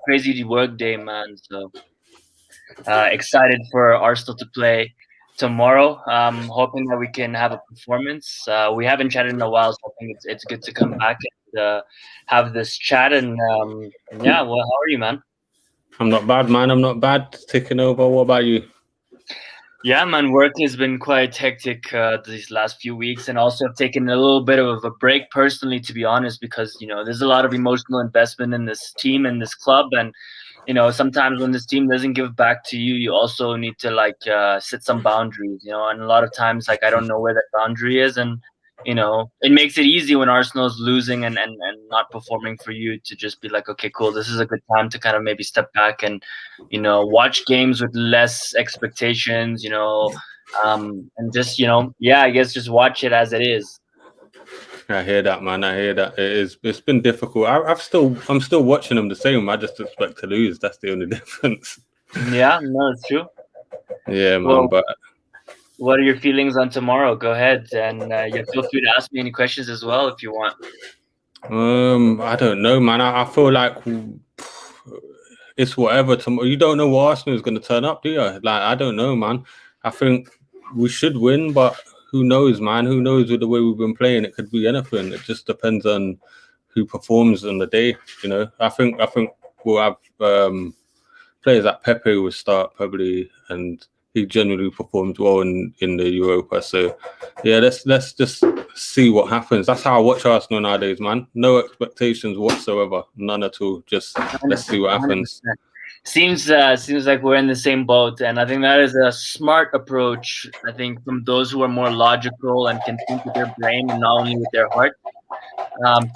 crazy work day, man. So excited for Arsenal to play tomorrow. Hoping that we can have a performance. We haven't chatted in a while, so I think it's good to come back and have this chat. And yeah, well, how are you, man? I'm not bad, man. I'm not bad. Taking over. What about you? Yeah, man, work has been quite hectic these last few weeks, and also I've taken a little bit of a break personally, to be honest, because there's a lot of emotional investment in this team and this club, and sometimes when this team doesn't give back to you, you also need to set some boundaries, and a lot of times I don't know where that boundary is, and it makes it easy when Arsenal's losing and not performing for you to just be like, okay, cool, this is a good time to kind of maybe step back and watch games with less expectations, and just yeah, I guess just watch it as it is. I hear that, man. I hear that. It's been difficult. I'm still watching them the same. I just expect to lose. That's the only difference. Yeah, no, it's true. Yeah, man. Well, But what are your feelings on tomorrow? Go ahead, and you feel free to ask me any questions as well if you want. I don't know, man. I feel like it's whatever. Tomorrow, you don't know what Arsenal is going to turn up, do you? Like, I don't know, man. I think we should win, but who knows, man? Who knows with the way we've been playing? It could be anything. It just depends on who performs on the day. I think we'll have players like Pepe will start probably, and he generally performs well in the Europa. So yeah, let's just see what happens. That's how I watch Arsenal nowadays, man. No expectations whatsoever, none at all. Just let's see what happens. 100%. Seems like we're in the same boat, and I think that is a smart approach. I think from those who are more logical and can think with their brain and not only with their heart.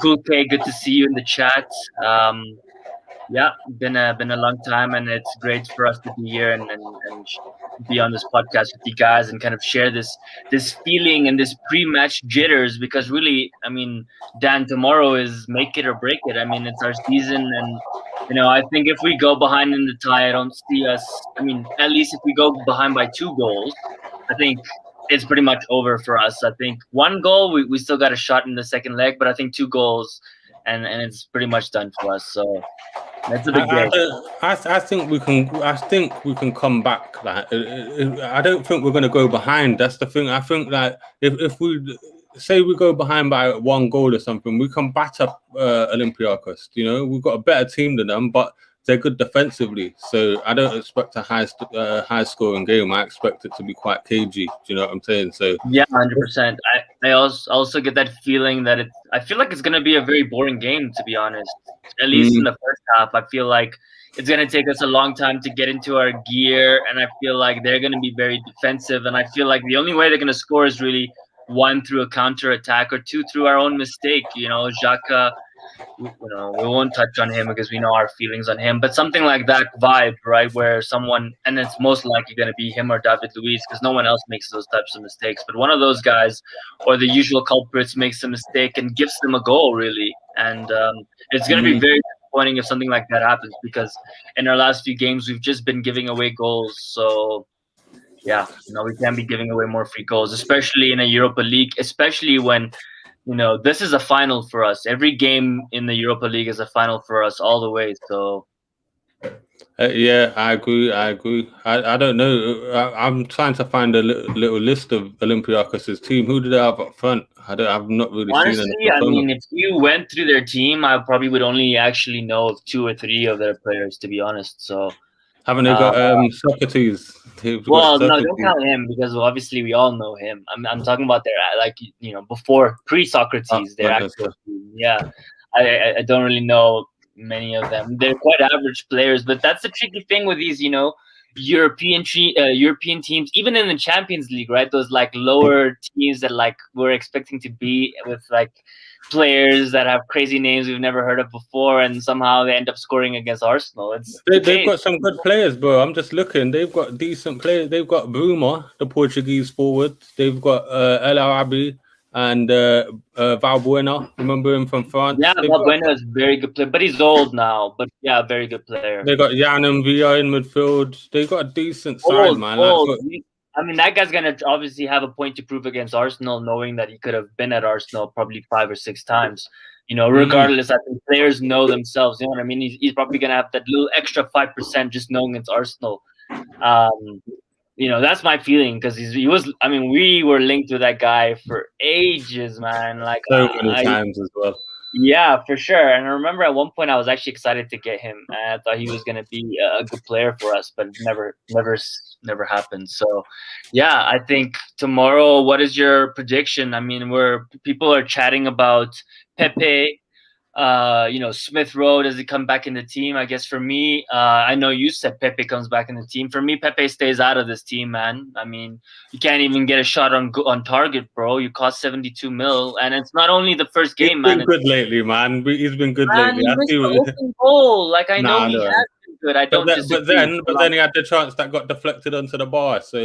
Cool K, good to see you in the chat. Yeah, been a long time, and it's great for us to be here and be on this podcast with you guys and kind of share this feeling and this pre-match jitters, because really, I mean, Dan, tomorrow is make it or break it. I mean, it's our season, and I think if we go behind in the tie, I don't see us. I mean, at least if we go behind by 2 goals, I think it's pretty much over for us. I think 1 goal, we still got a shot in the second leg, but I think 2 goals, and it's pretty much done for us. So. That's a big day. I think we can. I think we can come back. Like, I don't think we're gonna go behind. That's the thing. I think that if we say we go behind by 1 goal or something, we can batter Olympiacos. We've got a better team than them, but they're good defensively. So I don't expect a high scoring game. I expect it to be quite cagey. Do you know what I'm saying? So yeah, 100%. I also get that feeling that I feel like it's gonna be a very boring game, to be honest. At least in the first half, I feel like it's gonna take us a long time to get into our gear, and I feel like they're gonna be very defensive, and I feel like the only way they're gonna score is really 1 through a counter attack, or 2 through our own mistake. Xhaka. We won't touch on him because we know our feelings on him, but something like that vibe, right, where someone, and it's most likely going to be him or David Luiz, because no one else makes those types of mistakes, but one of those guys or the usual culprits makes a mistake and gives them a goal, really. And it's going to be very disappointing if something like that happens, because in our last few games we've just been giving away goals. So yeah, we can't be giving away more free goals, especially in a Europa League, especially when this is a final for us. Every game in the Europa League is a final for us all the way. So, yeah, I agree. I don't know. I'm trying to find a little list of Olympiacos' team. Who do they have up front? I've not really honestly, seen I mean, if you went through their team, I probably would only actually know of 2 or 3 of their players, to be honest. So, haven't they got Socrates? Well, no, don't count him, because obviously we all know him. I'm talking about their before pre-Socrates, their actual team. Yeah, I don't really know many of them. They're quite average players, but that's the tricky thing with these European teams, even in the Champions League, right? Those lower teams that we're expecting to be with players that have crazy names we've never heard of before, and somehow they end up scoring against Arsenal. They've got some good players, bro. I'm just looking. They've got decent players. They've got Bruma, the Portuguese forward. They've got El Arabi and Valbuena. Remember him from France? Yeah, Valbuena is a very good player, but he's old now. But yeah, very good player. They got Jan and Villa in midfield. They got a decent side, man. I mean, that guy's gonna obviously have a point to prove against Arsenal, knowing that he could have been at Arsenal probably 5 or 6 times. regardless, I think players know themselves. You know what I mean? He's probably gonna have that little extra 5% just knowing it's Arsenal. That's my feeling because he was. I mean, we were linked with that guy for ages, man. Like so many times as well. Yeah, for sure. And I remember at one point I was actually excited to get him. And I thought he was going to be a good player for us, but never happened. So, yeah, I think tomorrow. What is your prediction? I mean, people are chatting about Pepe. Smith Rowe, does he come back in the team? I guess for me, I know you said Pepe comes back in the team. For me, Pepe stays out of this team, man. I mean, you can't even get a shot on target, bro. You cost 72 mil, and it's not only the first game, man. He's been good lately, man. He's been good lately. He missed the open goal. Like I know he has been good. I don't disagree. But then he had the chance that got deflected onto the bar. So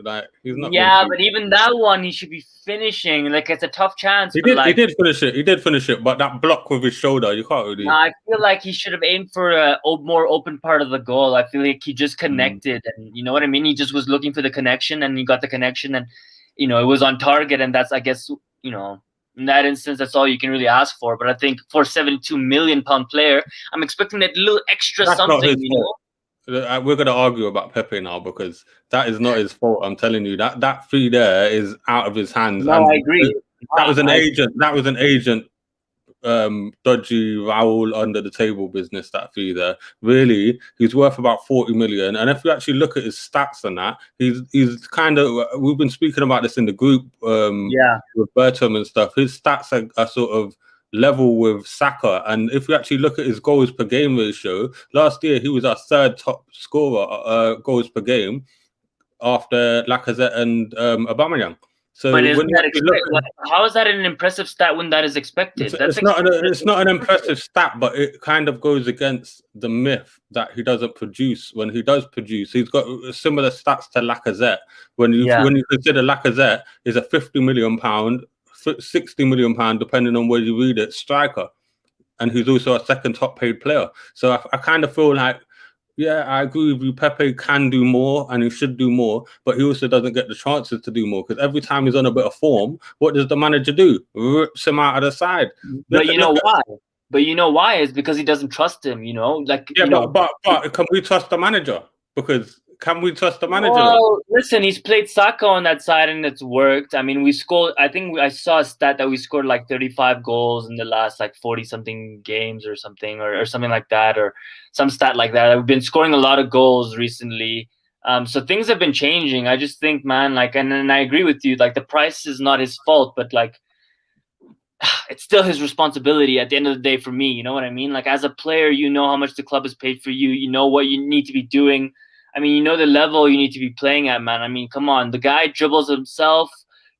like he's not. Yeah, but even that one, he should be finishing. Like it's a tough chance. He did finish it. He did finish it, but that block with his shoulder, you can't really. I feel like he should have aimed for a more open part of the goal. I feel like he just connected, and you know what I mean. He just was looking for the connection, and he got the connection, and it was on target, and that's, I guess, in that instance, that's all you can really ask for. But I think for £72 million player, I'm expecting that little extra something. We're going to argue about Pepe now because that is not his fault. I'm telling you that fee there is out of his hands. No, I agree. That was an agent. That was an agent. Dodgy Raul under the table business. That fee there, really, he's worth about 40 million. And if you actually look at his stats and that, he's kind of. We've been speaking about this in the group, with Bertram and stuff. His stats are sort of level with Saka, and if you actually look at his goals per game ratio, last year he was our third top scorer goals per game after Lacazette and Aubameyang. So but how is that an impressive stat when that is expected? It's not an impressive stat, but it kind of goes against the myth that he doesn't produce. When he does produce, he's got similar stats to Lacazette. When you consider Lacazette is a £50 million, £60 million, depending on where you read it, striker, and he's also a second top paid player. So I kind of feel like, yeah, I agree with you. Pepe can do more and he should do more, but he also doesn't get the chances to do more because every time he's on a bit of form, what does the manager do? Rips him out of the side. But you know why? But you know why? Is because he doesn't trust him. But can we trust the manager? Because can we trust the manager? Well, listen, he's played Saka on that side and it's worked. I mean, we scored. I think I saw a stat that we scored like 35 goals in the last 40-something games or something, or something like that, or some stat like that. We've been scoring a lot of goals recently. So things have been changing. I just think, man, and I agree with you. The price is not his fault, but it's still his responsibility at the end of the day for me. You know what I mean? As a player, you know how much the club has paid for you. You know what you need to be doing. I mean, you know the level you need to be playing at, man. I mean, come on. The guy dribbles himself.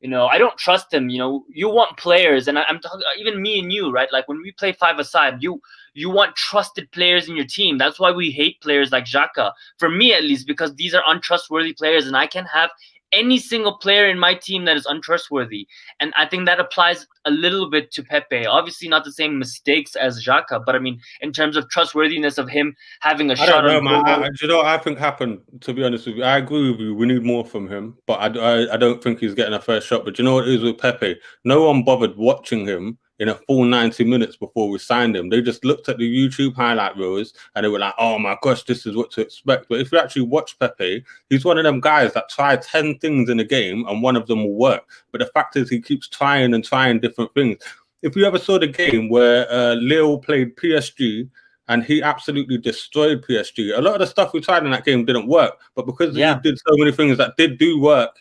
I don't trust him. You want players, and I'm talking even me and you, right? When we play five-a-side, you want trusted players in your team. That's why we hate players like Xhaka, for me at least, because these are untrustworthy players, and I can have any single player in my team that is untrustworthy. And I think that applies a little bit to Pepe. Obviously not the same mistakes as Xhaka, but I mean, in terms of trustworthiness of him having a shot on goal. Do you know what I think happened, to be honest with you? I agree with you. We need more from him, but I don't think he's getting a first shot. But do you know what it is with Pepe? No one bothered watching him in a full 90 minutes before we signed him. They just looked at the YouTube highlight reels and they were like, oh my gosh, this is what to expect. But if you actually watch Pepe, he's one of them guys that try 10 things in a game and one of them will work. But the fact is he keeps trying and trying different things. If you ever saw the game where Lille played PSG and he absolutely destroyed PSG, a lot of the stuff we tried in that game didn't work. But because he did so many things that did work,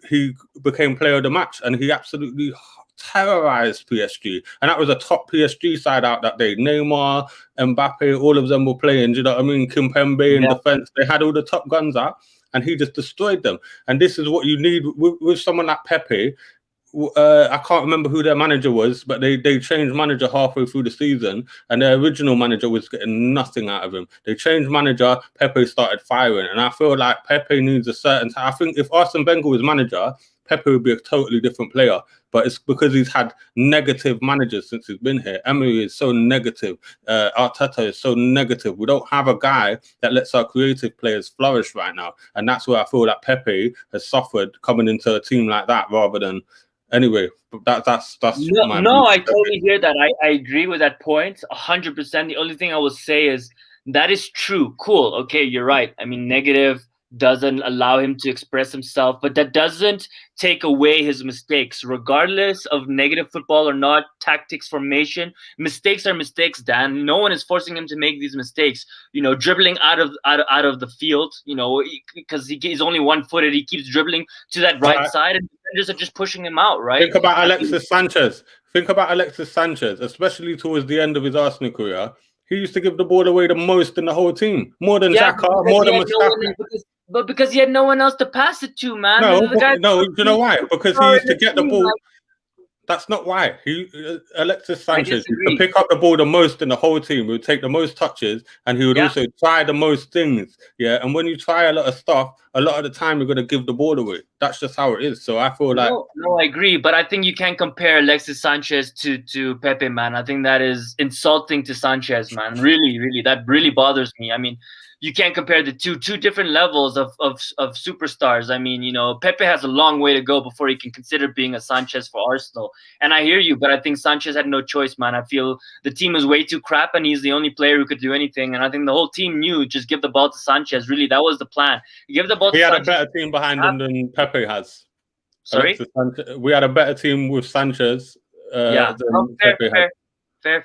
he became player of the match and he absolutely terrorized PSG, and that was a top PSG side out that day. Neymar, Mbappe, all of them were playing. Do you know what I mean? Kimpembe in defense, they had all the top guns out, and he just destroyed them. And this is what you need with someone like Pepe. I can't remember who their manager was, but they changed manager halfway through the season, and their original manager was getting nothing out of him. They changed manager, Pepe started firing, and I feel like Pepe needs a certain time. I think if Arsene Wenger was manager, Pepe would be a totally different player, but it's because he's had negative managers since he's been here. Emery is so negative. Arteta is so negative. We don't have a guy that lets our creative players flourish right now, and that's where I feel like Pepe has suffered coming into a team like that rather than Anyway, that's my No, I totally hear that. I agree with that point 100%. The only thing I will say is that is true. Cool. Okay, you're right. I mean, negative doesn't allow him to express himself, but that doesn't take away his mistakes. Regardless of negative football or not, tactics, formation, mistakes are mistakes, Dan. No one is forcing him to make these mistakes. Dribbling out of the field, because he's only one-footed. He keeps dribbling to that right side, and defenders are just pushing him out, right? Think about Alexis Sanchez. Think about Alexis Sanchez, especially towards the end of his Arsenal career. He used to give the ball away the most in the whole team, more than Xhaka, more than Mustafi. But because he had no one else to pass it to, man. No, you know why? Because he used to get the ball. That's not why. Alexis Sanchez used to pick up the ball the most in the whole team. He would take the most touches, and he would also try the most things. Yeah, and when you try a lot of stuff, a lot of the time you're going to give the ball away. That's just how it is. So I feel like no, I agree, but I think you can't compare Alexis Sanchez to Pepe, man. I think that is insulting to Sanchez, man. Really, really, that really bothers me. I mean, you can't compare the two different levels of superstars. I mean, Pepe has a long way to go before he can consider being a Sanchez for Arsenal. And I hear you, but I think Sanchez had no choice, man. I feel the team is way too crap, and he's the only player who could do anything. And I think the whole team knew, just give the ball to Sanchez. Really, that was the plan. Give the ball to Sanchez. He had a better team behind him than Pepe has. Sorry? We had a better team with Sanchez than Pepe has.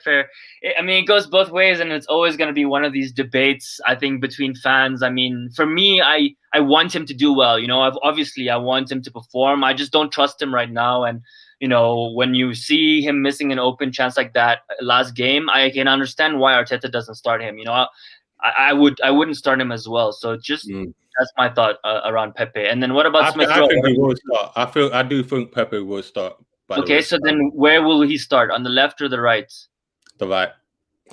Fair. I mean, it goes both ways, and it's always going to be one of these debates, I think, between fans. I mean, for me, I want him to do well. Obviously, I want him to perform. I just don't trust him right now. And, when you see him missing an open chance like that last game, I can understand why Arteta doesn't start him. I wouldn't start him as well. So just that's my thought around Pepe. And then what about Smith Rowe? I think he will start. I do think Pepe will start. Okay, so then where will he start? On the left or the right? The right.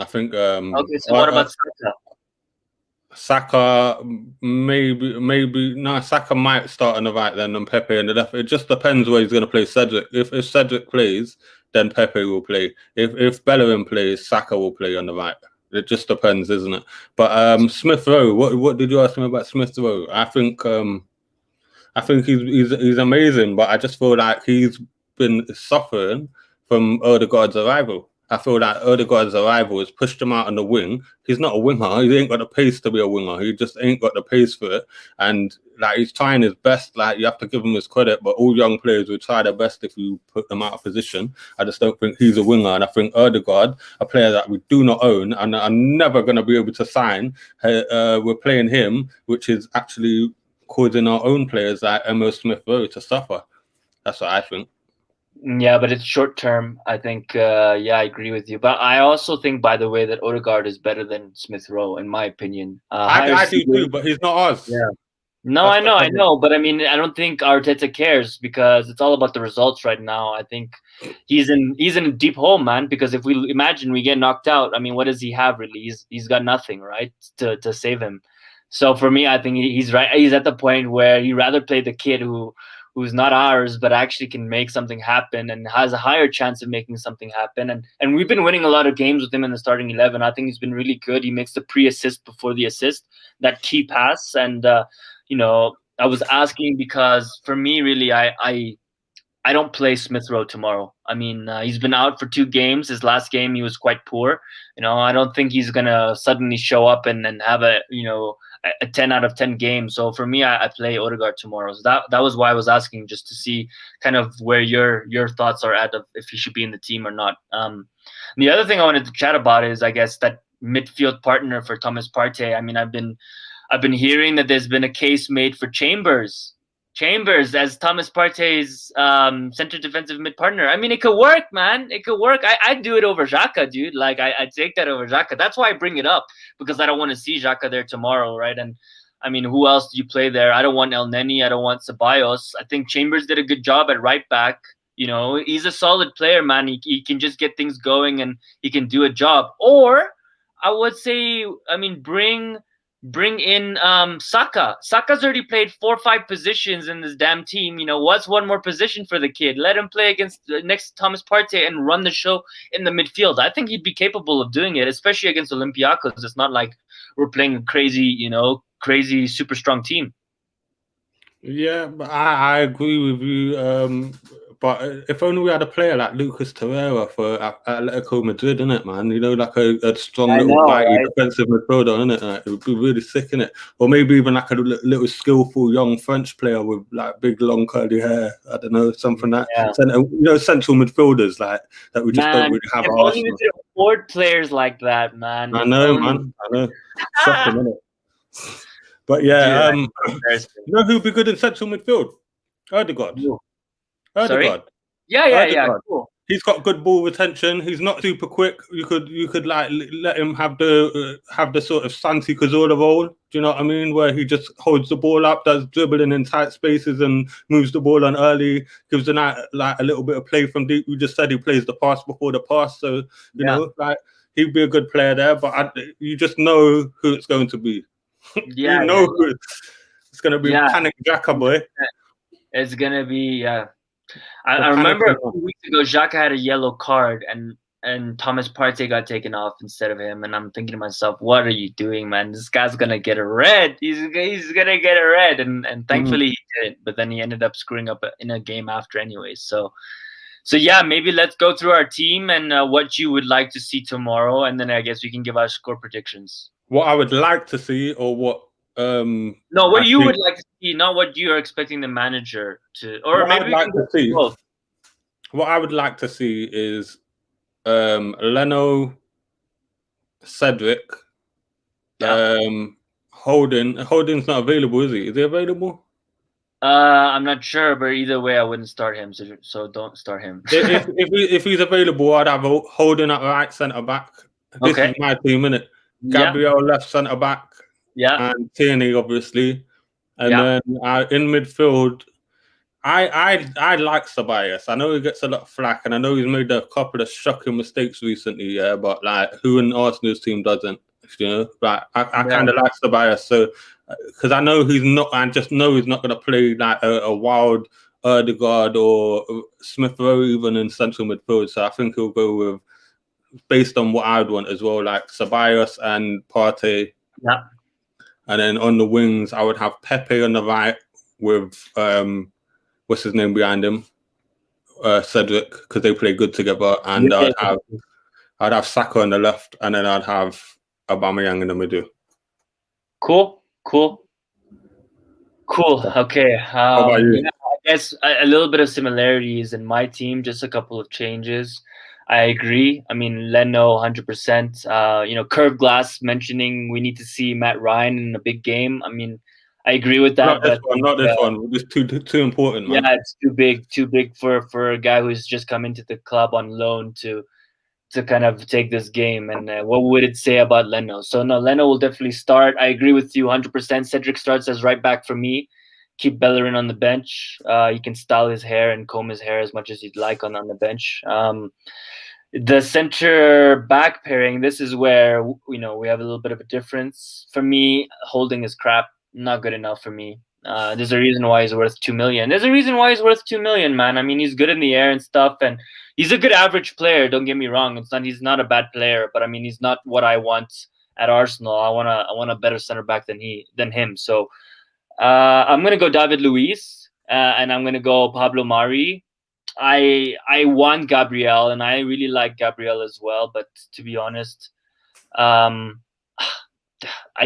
I think. Okay, so what about Saka? Saka maybe no. Saka might start on the right then, and Pepe on the left. It just depends where he's going to play Cedric. If Cedric plays, then Pepe will play. If Bellerin plays, Saka will play on the right. It just depends, isn't it? But Smith Rowe. What did you ask me about Smith Rowe? I think he's amazing, but I just feel like he's been suffering from Odegaard's arrival. I feel like Odegaard's arrival has pushed him out on the wing. He's not a winger. He ain't got the pace to be a winger. He just ain't got the pace for it. And he's trying his best. You have to give him his credit. But all young players will try their best if you put them out of position. I just don't think he's a winger. And I think Odegaard, a player that we do not own and are never going to be able to sign, we're playing him, which is actually causing our own players like Emil Smith Rowe to suffer. That's what I think. Yeah, but it's short term. I think, I agree with you. But I also think, by the way, that Odegaard is better than Smith Rowe, in my opinion. I do too, but he's not us. Yeah. No, I know. But I mean, I don't think Arteta cares because it's all about the results right now. I think he's in a deep hole, man, because if we imagine we get knocked out, I mean, what does he have really? He's got nothing, right, to save him. So for me, I think he's right. He's at the point where he'd rather play the kid who's not ours, but actually can make something happen and has a higher chance of making something happen. And we've been winning a lot of games with him in the starting 11. I think he's been really good. He makes the pre-assist before the assist, that key pass. And, I was asking because for me, really, I don't play Smith Rowe tomorrow. I mean, he's been out for 2 games. His last game, he was quite poor. I don't think he's going to suddenly show up and have a 10 out of 10 game. So for me, I play Odegaard tomorrow. So that was why I was asking, just to see kind of where your thoughts are at of if he should be in the team or not. The other thing I wanted to chat about is, I guess, that midfield partner for Thomas Partey. I mean, I've been hearing that there's been a case made for Chambers as Thomas Partey's center defensive mid partner. I mean, it could work, man. It could work. I'd do it over Xhaka, dude. I'd take that over Xhaka. That's why I bring it up, because I don't want to see Xhaka there tomorrow, right? And I mean, who else do you play there? I don't want El Neni. I don't want Ceballos. I think Chambers did a good job at right back. He's a solid player, man. He can just get things going and he can do a job. Or I would say, I mean, bring in Saka. Saka's already played 4 or 5 positions in this damn team. What's one more position for the kid? Let him play next to Thomas Partey and run the show in the midfield. I think he'd be capable of doing it, especially against Olympiacos. It's not like we're playing a crazy super strong team. Yeah, but I agree with you. But if only we had a player like Lucas Torreira for Atletico Madrid, innit, man? You know, like a strong little bitey defensive midfielder, innit? It would be really sick, innit? Or maybe even like a little skillful young French player with like big long curly hair. I don't know, something like central midfielders like that we just don't really have. If only we could afford players like that, man. I know, man. I know. Shocking, isn't it? But yeah, you know who'd be good in central midfield? Odegaard. Sorry? Yeah. Cool. He's got good ball retention. He's not super quick. You could like let him have the sort of Santi Cazorla role. Do you know what I mean? Where he just holds the ball up, does dribbling in tight spaces, and moves the ball on early. Gives like a little bit of play from deep. You just said he plays the pass before the pass, so you know, like he'd be a good player there. But you just know who it's going to be. Yeah, you know who it's going to be. Panic Xhaka, boy. It's gonna be I remember a few weeks ago, Xhaka had a yellow card, and Thomas Partey got taken off instead of him. And I'm thinking to myself, what are you doing, man? This guy's gonna get a red. He's gonna get a red, and thankfully he didn't. But then he ended up screwing up in a game after, anyways. So yeah, maybe let's go through our team and what you would like to see tomorrow, and then I guess we can give our score predictions. What I would like to see, or what? No, what you would like to see, not what you are expecting the manager to, or maybe like to see. Both. What I would like to see is Leno, Cedric, Holding's not available, is he? Is he available? I'm not sure, but either way, I wouldn't start him. So don't start him. if he's available, I'd have Holding at right centre back. This is my team, innit? Gabriel left centre back. Yeah, and Tierney obviously, and then in midfield, I like Ceballos. I know he gets a lot of flack, and I know he's made a couple of shocking mistakes recently. Yeah, but like, who in Arsenal's team doesn't? You know, like I kind of like Ceballos. So because I know he's not, I just know he's not going to play like a wild Odegaard or Smith Rowe even in central midfield. So I think he'll go with, based on what I'd want as well, like Ceballos and Partey. Yeah. And then on the wings, I would have Pepe on the right with what's his name behind him, Cedric, because they play good together. And I'd have Saka on the left, and then I'd have Aubameyang in the middle. Cool. Okay. How about you? I guess a little bit of similarities in my team, just a couple of changes. I agree. I mean, Leno, 100%. Curved Glass mentioning we need to see Matt Ryan in a big game. I mean, I agree with that. Not this one. It's too important, man. Yeah, it's too big for a guy who's just come into the club on loan to kind of take this game. And what would it say about Leno? So no, Leno will definitely start. I agree with you 100%. Cedric starts as right back for me. Keep Bellerin on the bench. You can style his hair and comb his hair as much as you'd like on the bench. The center back pairing, this is where we have a little bit of a difference. For me, Holding is crap, not good enough for me. There's a reason why he's worth 2 million. There's a reason why he's worth 2 million, man. I mean, he's good in the air and stuff, and he's a good average player. Don't get me wrong. He's not a bad player, but I mean, he's not what I want at Arsenal. I want a better center back than him. So I'm gonna go David Luiz, and I'm gonna go Pablo Mari. I want Gabriel, and I really like Gabriel as well. But to be honest, I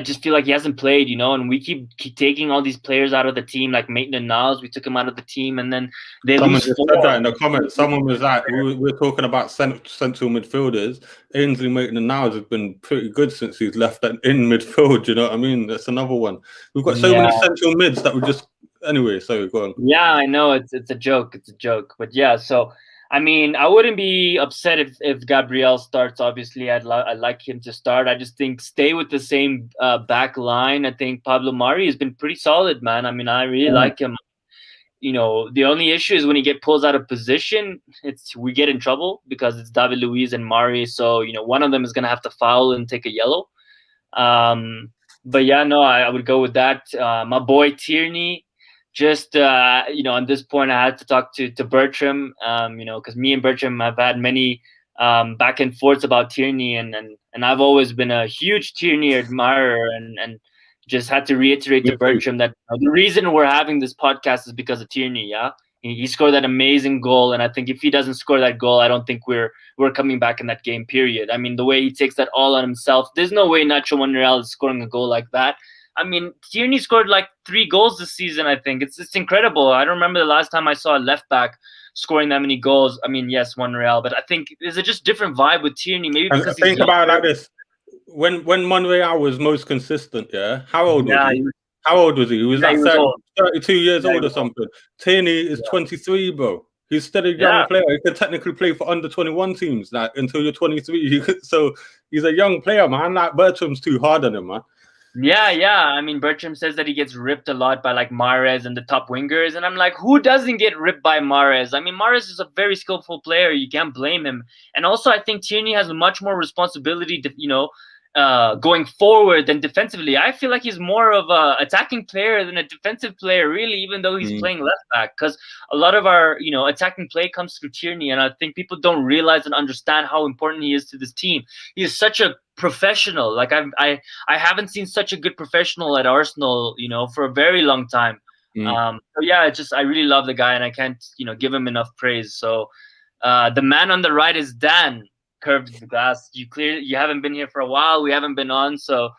just feel like he hasn't played, and we keep taking all these players out of the team, like Maitland-Niles. We took him out of the team, and then Someone just said that in the comments. Someone was like, we're talking about central midfielders. Ainsley Maitland-Niles has been pretty good since he's left in midfield. You know what I mean? That's another one. We've got so many central mids that we just. Anyway, sorry, go on. Yeah, I know it's a joke. It's a joke, but yeah. So I mean, I wouldn't be upset if Gabriel starts. Obviously, I'd like him to start. I just think stay with the same back line. I think Pablo Mari has been pretty solid, man. I mean, I really like him. The only issue is when he pulls out of position, we get in trouble because it's David Luiz and Mari. So one of them is gonna have to foul and take a yellow. But yeah, no, I would go with that. My boy Tierney. Just on this point, I had to talk to Bertram, because me and Bertram have had many back and forths about Tierney, and I've always been a huge Tierney admirer, and just had to reiterate to Bertram that the reason we're having this podcast is because of Tierney. Yeah, He scored that amazing goal, and I think if he doesn't score that goal, I don't think we're coming back in that game. Period. I mean, the way he takes that all on himself, there's no way Nacho Monreal is scoring a goal like that. I mean, Tierney scored like 3 goals this season. I think it's incredible. I don't remember the last time I saw a left back scoring that many goals. I mean, yes, Monreal, but I think there's a just different vibe with Tierney. Maybe because he's think about it like this: when Monreal was most consistent, yeah. How old was he? How old was he? He was like 32 years old or something. Tierney is 23, bro. He's still a young player. He can technically play for under 21 teams, like until you're 23. So he's a young player, man. Like Bertram's too hard on him, man. Yeah. I mean, Bertram says that he gets ripped a lot by like Mahrez and the top wingers, and I'm like, who doesn't get ripped by Mahrez? I mean, Mahrez is a very skillful player. You can't blame him. And also, I think Tierney has much more responsibility to, going forward than defensively. I feel like he's more of a attacking player than a defensive player, really, even though he's playing left back, because a lot of our attacking play comes through Tierney, and I think people don't realize and understand how important he is to this team. He is such a professional. Like I haven't seen such a good professional at Arsenal, for a very long time. So yeah, I really love the guy, and I can't give him enough praise. So the man on the right is Dan. Curved the glass. You haven't been here for a while. We haven't been on, so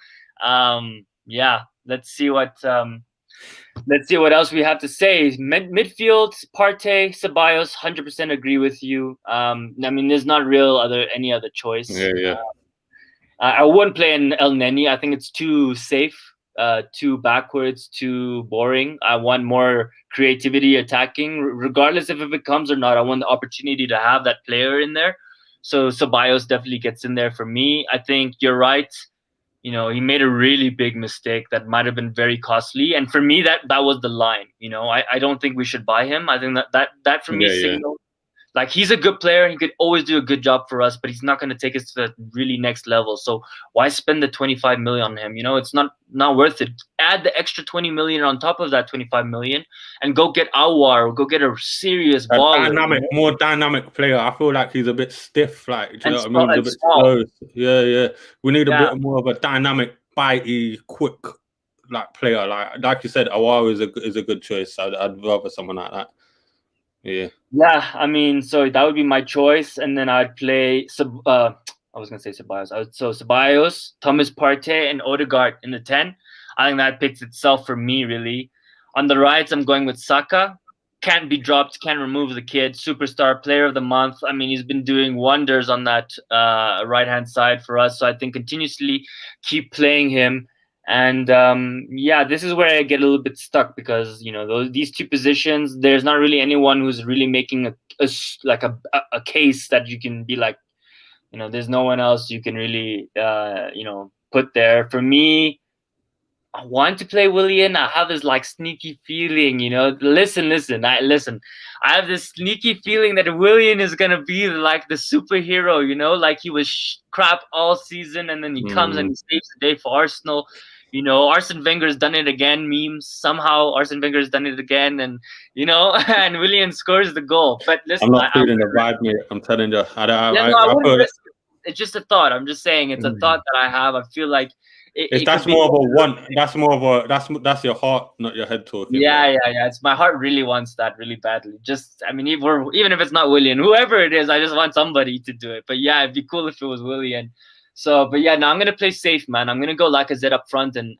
yeah. Let's see what else we have to say. Midfield, Partey, Ceballos. 100% agree with you. I mean, there's not any other choice. Yeah. I wouldn't play in El Neni. I think it's too safe, too backwards, too boring. I want more creativity attacking, regardless if it comes or not. I want the opportunity to have that player in there. So Ceballos definitely gets in there for me. I think you're right. He made a really big mistake that might have been very costly. And for me, that was the line. I don't think we should buy him. I think that for me signals like he's a good player and he could always do a good job for us, but he's not going to take us to the really next level. So why spend the 25 million on him? It's not worth it. Add the extra 20 million on top of that 25 million and go get Awar or go get a serious baller. More dynamic player. I feel like he's a bit stiff. Like, do you know what I mean? He's a bit slow. Yeah. We need a bit more of a dynamic, bitey, quick like player. Like you said, Awar is a good choice. I'd rather someone like that. Yeah. I mean, so that would be my choice, and then I'd play. I was gonna say Ceballos. So Ceballos, Thomas Partey, and Odegaard in the 10. I think that picks itself for me, really. On the right, I'm going with Saka. Can't be dropped. Can't remove the kid. Superstar, player of the month. I mean, he's been doing wonders on that right-hand side for us. So I think continuously keep playing him. And this is where I get a little bit stuck because these two positions, there's not really anyone who's really making a case that you can be like, there's no one else you can really put there. For me, I want to play Willian. I have this like sneaky feeling, Listen. I have this sneaky feeling that Willian is gonna be like the superhero, like he was crap all season, and then he comes and he saves the day for Arsenal. Arsene Wenger's done it again. Memes somehow. Arsene Wenger's done it again, and and Willian scores the goal. But listen, I'm not feeling the vibe, mate. I'm telling you. It's just a thought. I'm just saying it's a thought that I have. I feel like that's more of a want. That's more of a that's your heart, not your head talking. Yeah. It's my heart really wants that really badly. Even if it's not Willian, whoever it is, I just want somebody to do it. But yeah, it'd be cool if it was Willian. So, but yeah, now I'm gonna play safe, man. I'm gonna go Lacazette up front and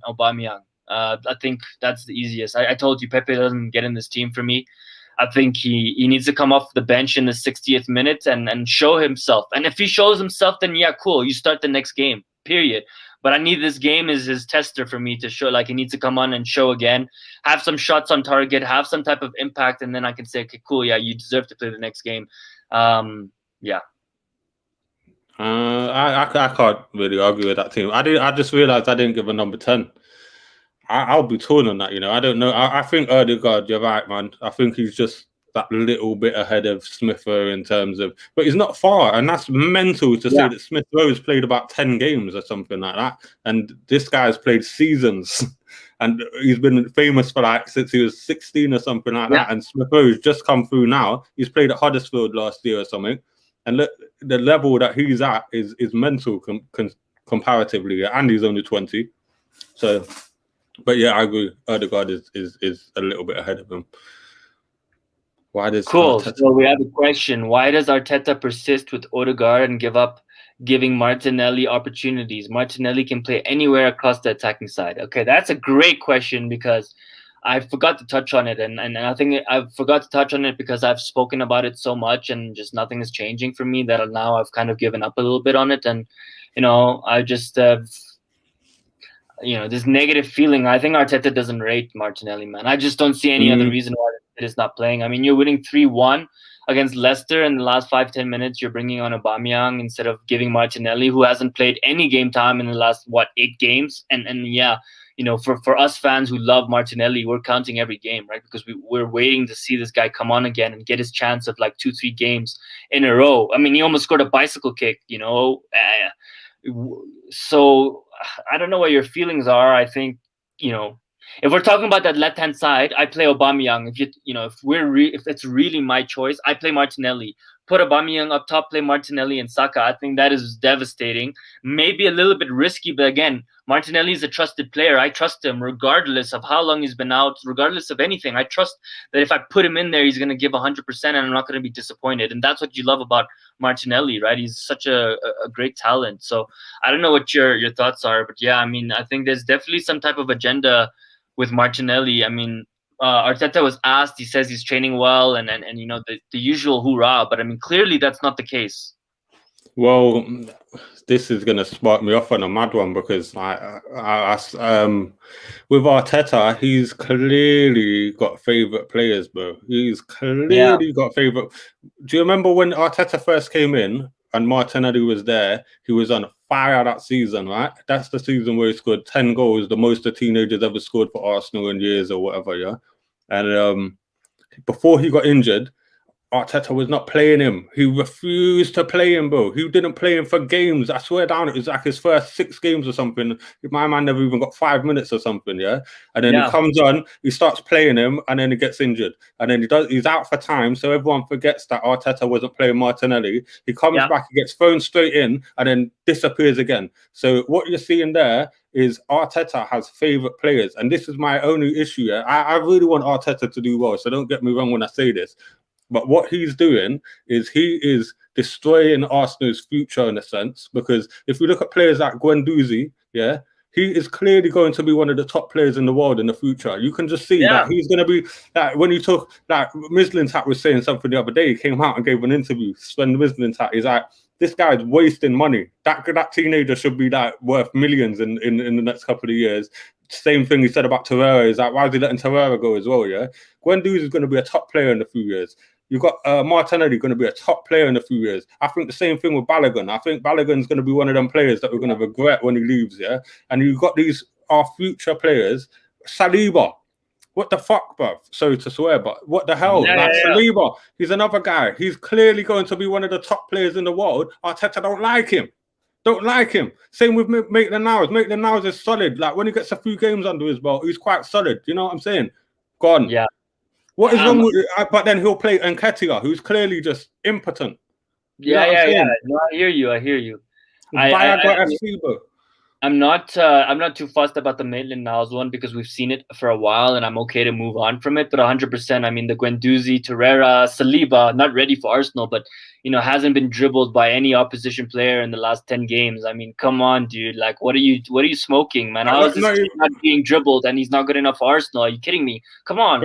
Aubameyang. I think that's the easiest. I told you Pepe doesn't get in this team for me. I think he needs to come off the bench in the 60th minute and show himself. And if he shows himself, then yeah, cool. You start the next game, period. But I need this game as his tester for me to show. Like he needs to come on and show again, have some shots on target, have some type of impact, and then I can say, okay, cool, yeah, you deserve to play the next game. Yeah. I can't really argue with that team. I just realized I didn't give a number 10. I'll be torn on that. I don't know. I think Odegaard, you're right, man. I think he's just that little bit ahead of Smith Rowe in terms of, but he's not far, and that's mental to say that Smith Rowe has played about 10 games or something like that, and this guy's played seasons, and he's been famous for since he was 16 or something like that. And Smith Rowe's just come through now. He's played at Huddersfield last year or something. And the level that he's at is mental comparatively, and he's only 20. So, but yeah, I agree. Odegaard is a little bit ahead of him. Why does Cool. Arteta? So we have a question. Why does Arteta persist with Odegaard and giving Martinelli opportunities? Martinelli can play anywhere across the attacking side. Okay, that's a great question because I forgot to touch on it, and I think I forgot to touch on it because I've spoken about it so much, and just nothing is changing for me that now I've kind of given up a little bit on it, and I just this negative feeling. I think Arteta doesn't rate Martinelli, man. I just don't see any other reason why it is not playing. I mean, you're winning 3-1 against Leicester in the last 5-10 minutes. You're bringing on Aubameyang instead of giving Martinelli, who hasn't played any game time in the last 8 games. And yeah, for us fans who love Martinelli, we're counting every game, right? Because we're waiting to see this guy come on again and get his chance of like 2-3 games in a row. I mean, he almost scored a bicycle kick, so I don't know what your feelings are. I think, if we're talking about that left-hand side, I play Aubameyang. If it's really my choice, I play Martinelli. Put Aubameyang up top, play Martinelli and Saka. I think that is devastating. Maybe a little bit risky, but again, Martinelli is a trusted player. I trust him regardless of how long he's been out, regardless of anything. I trust that if I put him in there, he's going to give 100% and I'm not going to be disappointed. And that's what you love about Martinelli, right? He's such a great talent. So I don't know what your thoughts are, but yeah, I mean, I think there's definitely some type of agenda with Martinelli. I mean, Arteta was asked, he says he's training well and the usual hoorah, but I mean, clearly that's not the case. Well, this is going to spark me off on a mad one because with Arteta, he's clearly got favourite players, bro. He's clearly got favourite. Do you remember when Arteta first came in and Martinelli was there? He was on fire that season, right? That's the season where he scored 10 goals, the most a teenagers ever scored for Arsenal in years or whatever, yeah? And before he got injured, Arteta was not playing him. He refused to play him, bro. He didn't play him for games. I swear down, it was like his first 6 games or something. My man never even got 5 minutes or something, yeah? And then he comes on, he starts playing him, and then he gets injured. And then he's out for time, so everyone forgets that Arteta wasn't playing Martinelli. He comes back, he gets thrown straight in, and then disappears again. So what you're seeing there is Arteta has favourite players. And this is my only issue, yeah? I really want Arteta to do well, so don't get me wrong when I say this. But what he's doing is he is destroying Arsenal's future in a sense, because if we look at players like Guendouzi, yeah, he is clearly going to be one of the top players in the world in the future. You can just see that he's going to be like when you talk like Mislintat was saying something the other day. He came out and gave an interview. Sven Mislintat, he's like, this guy's wasting money. That teenager should be like worth millions in the next couple of years. Same thing he said about Torreira. Is like, why is he letting Torreira go as well? Yeah, Guendouzi is going to be a top player in a few years. You've got Martinelli going to be a top player in a few years. I think the same thing with Balogun. I think Balogun's going to be one of them players that we're going to regret when he leaves, yeah? And you've got our future players. Saliba. What the fuck, bro? Sorry to swear, but what the hell? Saliba, he's another guy. He's clearly going to be one of the top players in the world. Arteta don't like him. Don't like him. Same with Maitland-Niles. Maitland-Niles is solid. Like, when he gets a few games under his belt, he's quite solid. You know what I'm saying? Gone. Yeah. What is wrong with it? But then he'll play Nketiah, who's clearly just impotent. Yeah. No, I hear you. I'm not too fussed about the Maitland-Niles one because we've seen it for a while and I'm okay to move on from it. But 100%, I mean, the Guendouzi, Torreira, Saliba, not ready for Arsenal, but hasn't been dribbled by any opposition player in the last 10 games. I mean, come on, dude. Like, what are you smoking, man? How is this kid not being dribbled and he's not good enough for Arsenal? Are you kidding me? Come on.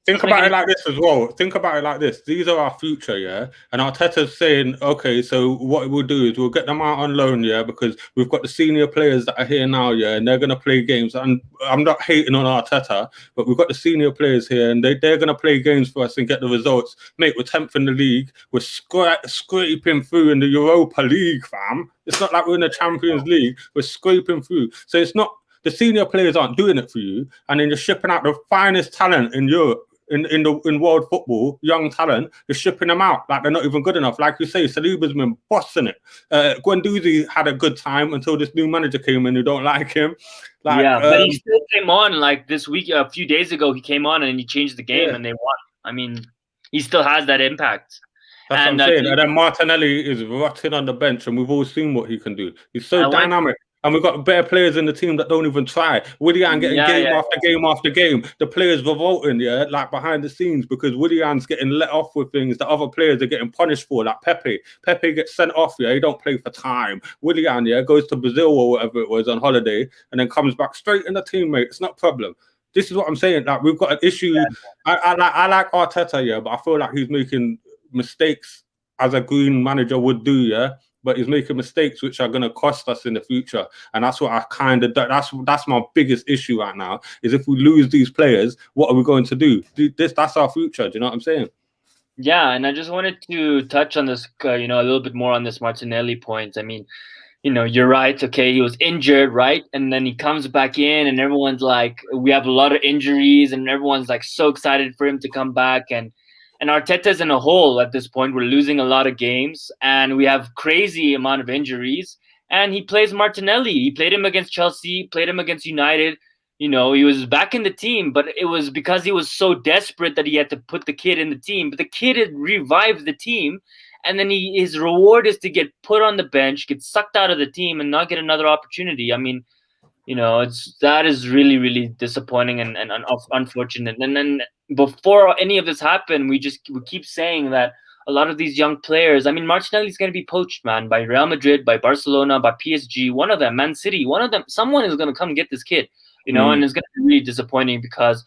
Think about it like this as well. Think about it like this. These are our future, yeah? And Arteta's saying, okay, so what we'll do is we'll get them out on loan, yeah? Because we've got the senior players that are here now, yeah? And they're going to play games. And I'm not hating on Arteta, but we've got the senior players here and they're going to play games for us and get the results. Mate, we're 10th in the league. We're scraping through in the Europa League, fam. It's not like we're in the Champions League. We're scraping through. So it's not, the senior players aren't doing it for you. And then you're shipping out the finest talent in Europe. In world football, young talent, is shipping them out like they're not even good enough. Like you say, Saliba's been bossing it. Guendouzi had a good time until this new manager came in who don't like him. But he still came on like this week. A few days ago, he came on and he changed the game and they won. I mean, he still has that impact. That's what I'm saying. And then Martinelli is rotting on the bench, and we've all seen what he can do. He's so dynamic. And we've got better players in the team that don't even try. Willian getting game after game after game. The players revolting, like behind the scenes, because Willian's getting let off with things that other players are getting punished for, like Pepe. Pepe gets sent off, he don't play for time. Willian, goes to Brazil or whatever it was on holiday and then comes back straight in the teammate. It's not a problem. This is what I'm saying. Like, we've got an issue. Yeah. I like Arteta, but I feel like he's making mistakes as a green manager would do, but he's making mistakes which are going to cost us in the future. And that's what I kind of, that's my biggest issue right now, is if we lose these players, what are we going to do? That's our future. Do you know what I'm saying? Yeah, and I just wanted to touch on this, a little bit more on this Martinelli point. I mean, you're right. Okay, he was injured, right? And then he comes back in and everyone's like, we have a lot of injuries and everyone's like so excited for him to come back. And Arteta's in a hole at this point. We're losing a lot of games and we have crazy amount of injuries. And he plays Martinelli. He played him against Chelsea, played him against United. He was back in the team, but it was because he was so desperate that he had to put the kid in the team. But the kid had revived the team. And then his reward is to get put on the bench, get sucked out of the team and not get another opportunity. I mean, that is really, really disappointing and unfortunate. And then before any of this happened, we keep saying that a lot of these young players, I mean, Martinelli's going to be poached, man, by Real Madrid, by Barcelona, by PSG, one of them, Man City, one of them, someone is going to come get this kid, and it's going to be really disappointing because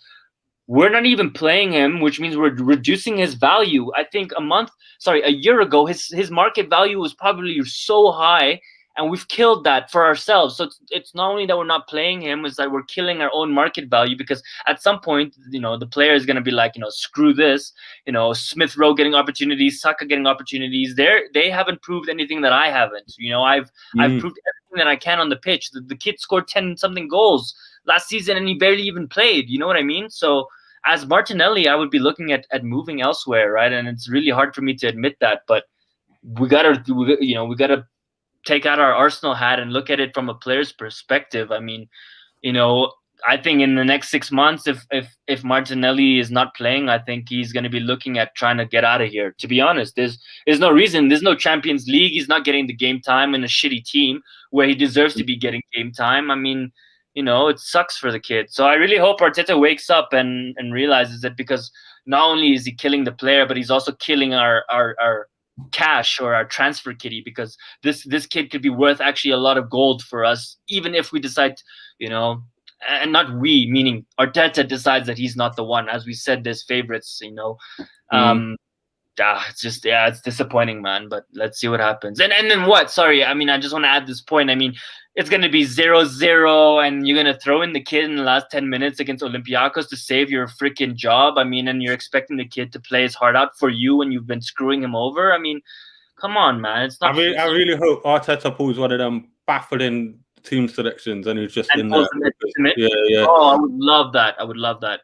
we're not even playing him, which means we're reducing his value. I think a year ago, his market value was probably so high, and we've killed that for ourselves. So it's not only that we're not playing him, it's that we're killing our own market value, because at some point, the player is going to be like, screw this. Smith Rowe getting opportunities, Saka getting opportunities. They haven't proved anything that I haven't. I've proved everything that I can on the pitch. The kid scored 10-something goals last season, and he barely even played. You know what I mean? So as Martinelli, I would be looking at moving elsewhere, right? And it's really hard for me to admit that, but we gotta take out our Arsenal hat and look at it from a player's perspective. I mean, I think in the next 6 months, if Martinelli is not playing, I think he's going to be looking at trying to get out of here. To be honest, there's no reason. There's no Champions League. He's not getting the game time in a shitty team where he deserves to be getting game time. I mean, it sucks for the kid. So I really hope Arteta wakes up and realizes that, because not only is he killing the player, but he's also killing our cash or our transfer kitty, because this kid could be worth actually a lot of gold for us, even if we decide, and not we, meaning Arteta, decides that he's not the one. As we said, there's favorites, it's disappointing, man, but let's see what happens. And then what? Sorry, I mean, I just want to add this point. I mean, it's going to be 0-0 and you're going to throw in the kid in the last 10 minutes against Olympiacos to save your freaking job. I mean, and you're expecting the kid to play his heart out for you when you've been screwing him over. I mean, come on, man. It's not. I really hope Arteta pulls one of them baffling team selections and he's just in there. Yeah. Oh, I would love that.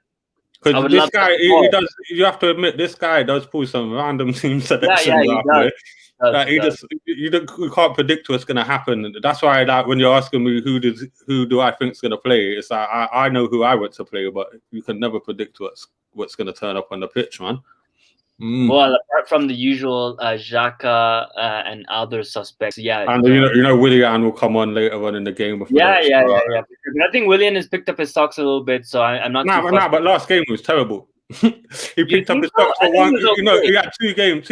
Because this guy, he does. You have to admit, this guy does pull some random team selections. Yeah, he does. You can't predict what's going to happen. That's why, like, when you're asking me who do I think is going to play, it's like I know who I want to play, but you can never predict what's going to turn up on the pitch, man. Well, apart from the usual Xhaka and other suspects, yeah. And Willian will come on later on in the game. Yeah. I think Willian has picked up his socks a little bit, so I'm not. But last game was terrible. He picked up his socks for one. He had two games.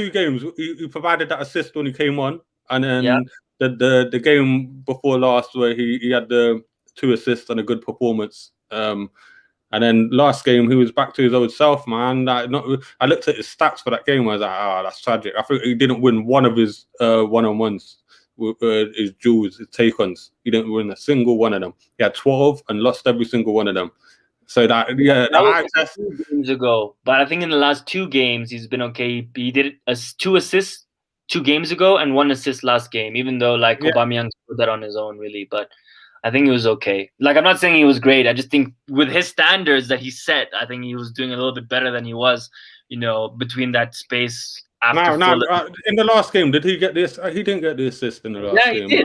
He provided that assist when he came on, and then the game before last where he had the 2 assists and a good performance. And then last game, he was back to his old self, man. I looked at his stats for that game. I was like, that's tragic. I think he didn't win one of his one-on-ones, his duels, his take-ons. He didn't win a single one of them. He had 12 and lost every single one of them. So that was 2 games ago. But I think in the last 2 games, he's been okay. He did 2 assists 2 games ago and 1 assist last game, even though Aubameyang put that on his own, really. But I think he was okay. Like, I'm not saying he was great. I just think with his standards that he set, I think he was doing a little bit better than he was, between that space after. In the last game, did he get this? He didn't get the assist in the last game. Yeah,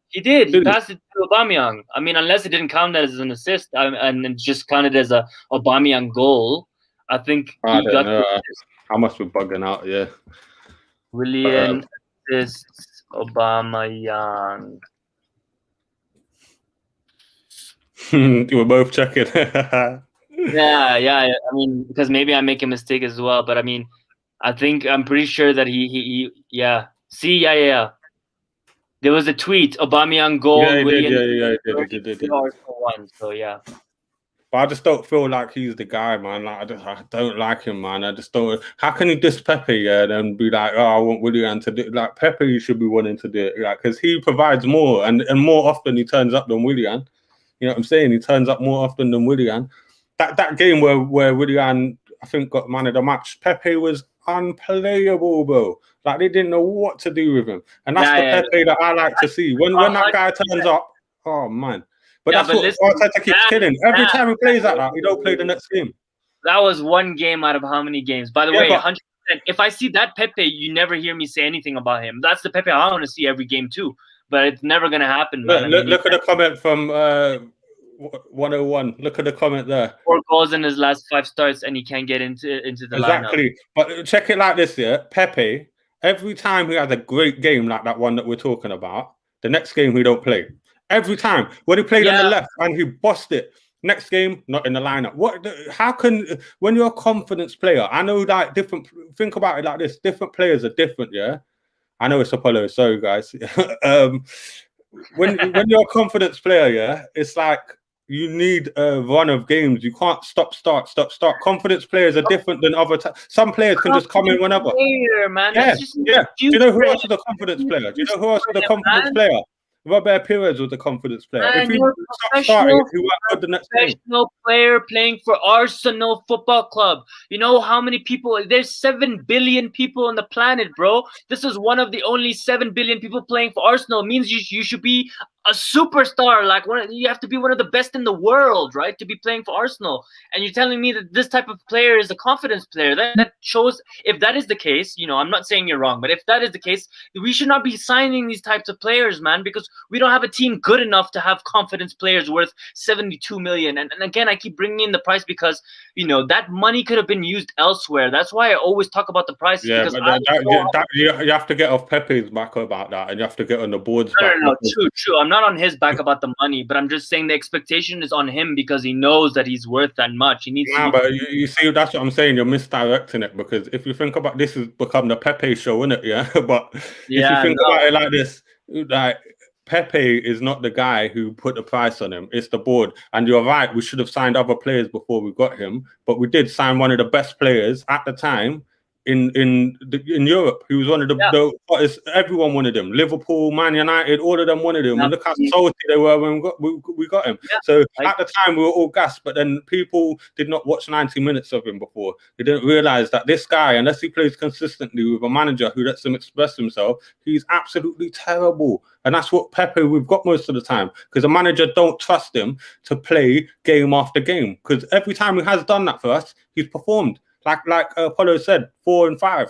he did. He passed it to Aubameyang. I mean, unless it didn't count as an assist and it just counted as a Aubameyang goal, I think he got the assist. I must be bugging out, yeah. Willian assists Aubameyang. We're both checking. Yeah. I mean, because maybe I make a mistake as well, but I mean, I'm pretty sure that he yeah. See, yeah. There was a tweet: Aubameyang Yeah, goal, he did. Willian Yeah, he did. Arsenal won. So yeah. But I just don't feel like he's the guy, man. Like I don't like him, man. I just don't. How can he diss Pepe, yeah, and then be like, oh, I want Willian to do like Pepe should be wanting to do it, like because he provides more and more often he turns up than Willian. You know what I'm saying? He turns up more often than Willian. That game where Willian I think got man of the match, Pepe was unplayable, bro. Like they didn't know what to do with him, and that's the Pepe that I like to see. When that guy turns up, oh man. But that's what Arteta keeps killing. Every time he plays like that, he don't play the next game. That was one game out of how many games? By the way, 100%. If I see that Pepe, you never hear me say anything about him. That's the Pepe I want to see every game too. But it's never going to happen, man. Look at the comment from 101. Look at the comment there. 4 goals in his last 5 starts, and he can't get into the exactly. lineup. But check it like this, yeah. Pepe, every time he has a great game like that one that we're talking about, the next game he don't play. Every time when he played on the left and he bossed it, next game not in the lineup. How can when you're a confidence player? I know that different. Think about it like this: different players are different. Yeah, I know it's Apollo. Sorry, guys. When you're a confidence player, yeah, it's like you need a run of games. You can't stop, start. Confidence players are different than other. Some players can just come in whenever. Player, man. Yeah. Do you know who else is a confidence player? Do you know who else is a confidence player? Robert Pires was a confidence player. Man, if he started, he went for the next game. Professional player playing for Arsenal Football Club. You know how many people? There's 7 billion people on the planet, bro. This is one of the only 7 billion people playing for Arsenal. It means you should be a superstar. Like you have to be one of the best in the world, right, to be playing for Arsenal. And you're telling me that this type of player is a confidence player. That shows. If that is the case, you know, I'm not saying you're wrong, but if that is the case, we should not be signing these types of players, man, because we don't have a team good enough to have confidence players worth 72 million. And again, I keep bringing in the price because, you know, that money could have been used elsewhere. That's why I always talk about the price. Yeah, but you have to get off Pepe's back about that, and you have to get on the board's back. No, true. I'm not on his back about the money, but I'm just saying the expectation is on him because he knows that he's worth that much. He needs. Yeah, but you see, that's what I'm saying. You're misdirecting it because if you think about this, has become the Pepe show, isn't it? Yeah, but if you think about it like this, like. Pepe is not the guy who put the price on him. It's the board. And you're right, we should have signed other players before we got him. But we did sign one of the best players at the time in Europe. He was one of the hottest. Everyone wanted him. Liverpool, Man United, all of them wanted him. And look how salty they were when we got him. Yeah. So at the time, we were all gassed. But then people did not watch 90 minutes of him before. They didn't realize that this guy, unless he plays consistently with a manager who lets him express himself, he's absolutely terrible. And that's what Pepe we've got most of the time because the manager don't trust him to play game after game because every time he has done that for us, he's performed. Like Apollo said, 4 and 5.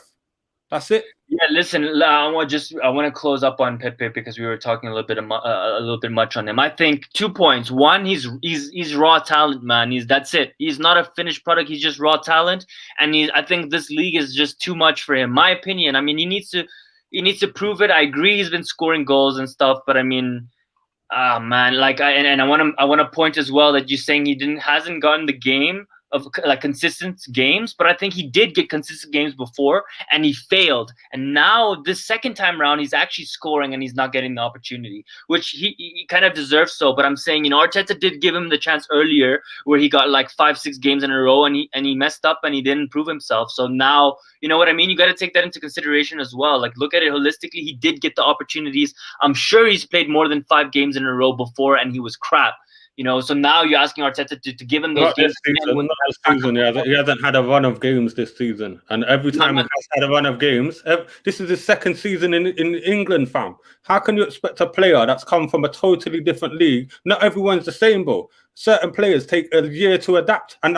That's it. Yeah, listen, I want to close up on Pepe because we were talking a little bit much on him. I think 2 points. One, he's raw talent, man. That's it. He's not a finished product. He's just raw talent, and I think this league is just too much for him. My opinion. I mean, he needs to prove it. I agree he's been scoring goals and stuff, but I mean, man, like I want to point as well that you're saying he hasn't gotten the game of like consistent games, but I think he did get consistent games before and he failed. And now this second time around, he's actually scoring and he's not getting the opportunity, which he kind of deserves so. But I'm saying, you know, Arteta did give him the chance earlier where he got like 5-6 games in a row and he messed up and he didn't prove himself. So now, you know what I mean? You got to take that into consideration as well. Like look at it holistically. He did get the opportunities. I'm sure he's played more than 5 games in a row before and he was crap. You know, so now you're asking Arteta to give him those games. He hasn't had a run of games this season. And every time he has had a run of games, this is his second season in England, fam. How can you expect a player that's come from a totally different league? Not everyone's the same, bro. Certain players take a year to adapt. And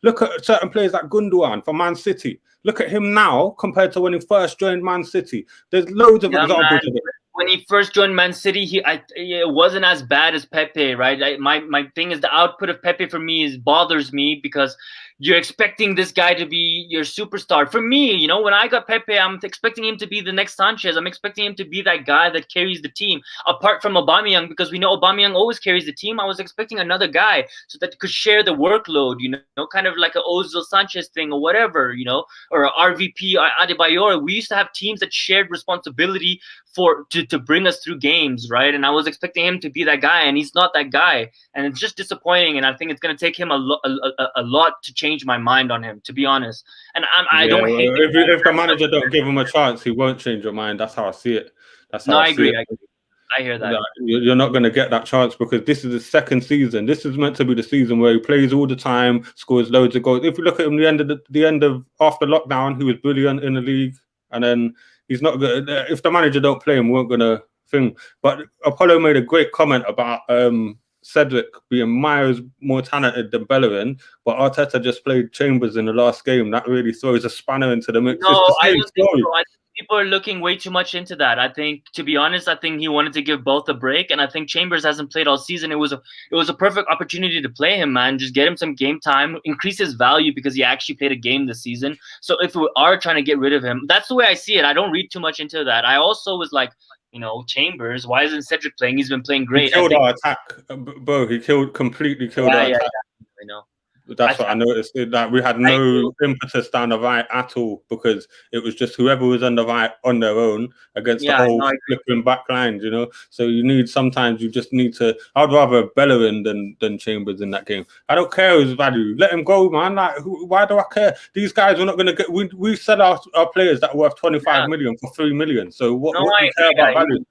look at certain players like Gundogan from Man City. Look at him now compared to when he first joined Man City. There's loads of examples of it. When he first joined Man City, it wasn't as bad as Pepe, right? My thing is the output of Pepe for me bothers me because you're expecting this guy to be your superstar. For me, you know, when I got Pepe, I'm expecting him to be the next Sanchez. I'm expecting him to be that guy that carries the team. Apart from Aubameyang, because we know Aubameyang always carries the team, I was expecting another guy so that could share the workload, you know, kind of like an Ozil Sanchez thing or whatever, you know, or a RVP Adebayor. We used to have teams that shared responsibility to bring us through games, right? And I was expecting him to be that guy, and he's not that guy, and it's just disappointing. And I think it's going to take him a lot to change my mind on him, to be honest. And I don't hate if the manager don't give him a chance, he won't change your mind. That's how I see it. That's how I agree. see it. I hear that. You're not going to get that chance because this is the second season. This is meant to be the season where he plays all the time, scores loads of goals. If you look at him, the end of after lockdown, he was brilliant in the league, and then he's not good. If the manager don't play him, we're not going to think. But Apollo made a great comment about Cedric being miles more talented than Bellerin, but Arteta just played Chambers in the last game. That really throws a spanner into the mix. No, I don't think so. I think people are looking way too much into that. I think, to be honest, I think he wanted to give both a break, and I think Chambers hasn't played all season. It was a perfect opportunity to play him, man. Just get him some game time, increase his value because he actually played a game this season. So if we are trying to get rid of him, that's the way I see it. I don't read too much into that. I also was like, you know, Chambers, why isn't Cedric playing? He's been playing great. He killed our attack, bro. He completely killed our attack. I know. That's what I noticed. That we had no impetus down the right at all because it was just whoever was on the right on their own against the whole flipping back line, you know. So sometimes you just need to. I'd rather Bellerin than Chambers in that game. I don't care his value. Let him go, man. Like, why do I care? These guys are not going to get. We sell our players that are worth 25 million for 3 million. So what do you care about value?